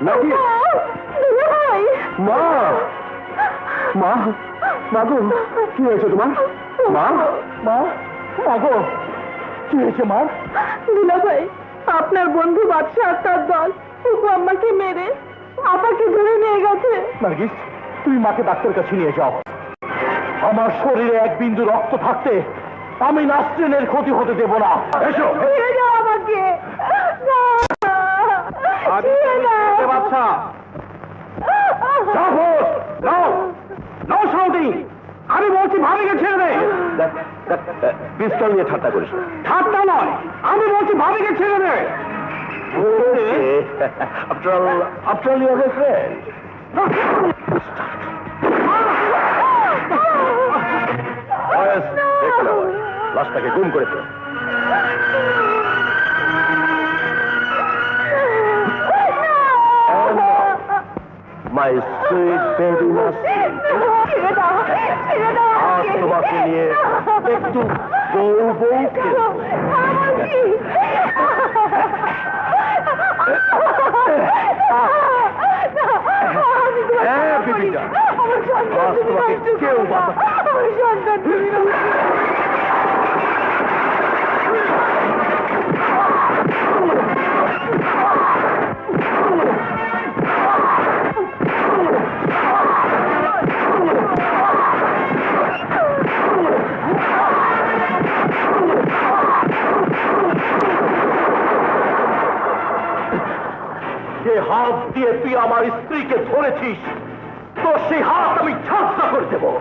নাকি মা, মা, মা গো, কি হয়েছে তোমার? মা, মা, মা গো, কি হয়েছে মা? দুলা ভাই, আপনার বন্ধু বাদশাহ আর তার দল ফুপু আম্মাকে মেরে আপাকে ধরে নিয়ে গেছে। নার্গিস, তুমি মাকে ডাক্তার কাছে নিয়ে যাও। আমার শরীরে এক বিন্দু রক্ত থাকতে আমি নাসরিনের ক্ষতি হতে দেব না। এসো। ছেড়ে দাও আমাকে। না, ছেড়ে দাও। বাচ্চা আমি বলছি ভাবিকে ছেড়ে দে। পিস্তল নিয়ে ঠাট্টা করিস না। ঠাট্টা নয়, আমি বলছি ভাবিকে ছেড়ে দে। After all, you are a friend. বয়স দেখে নাও, লাশটাকে গুম করে ফেলো। My sweet baby Nasrin, ছেড়ে দাও, ছেড়ে দাও আজ আমাকে। তোমাকে নিয়ে একটু বউ বউ খেলবো। আমাকে। হ্যাঁ বেবিটা, আমার সন্তান আজ তোমাকে কেউ বাঁচাতে আমার সন্তান তুমি না। হাত দিয়ে তুই আমার স্ত্রীকে ধরেছিস, তো সেই হাত আমি ঝাঁঝরা করে দেবো।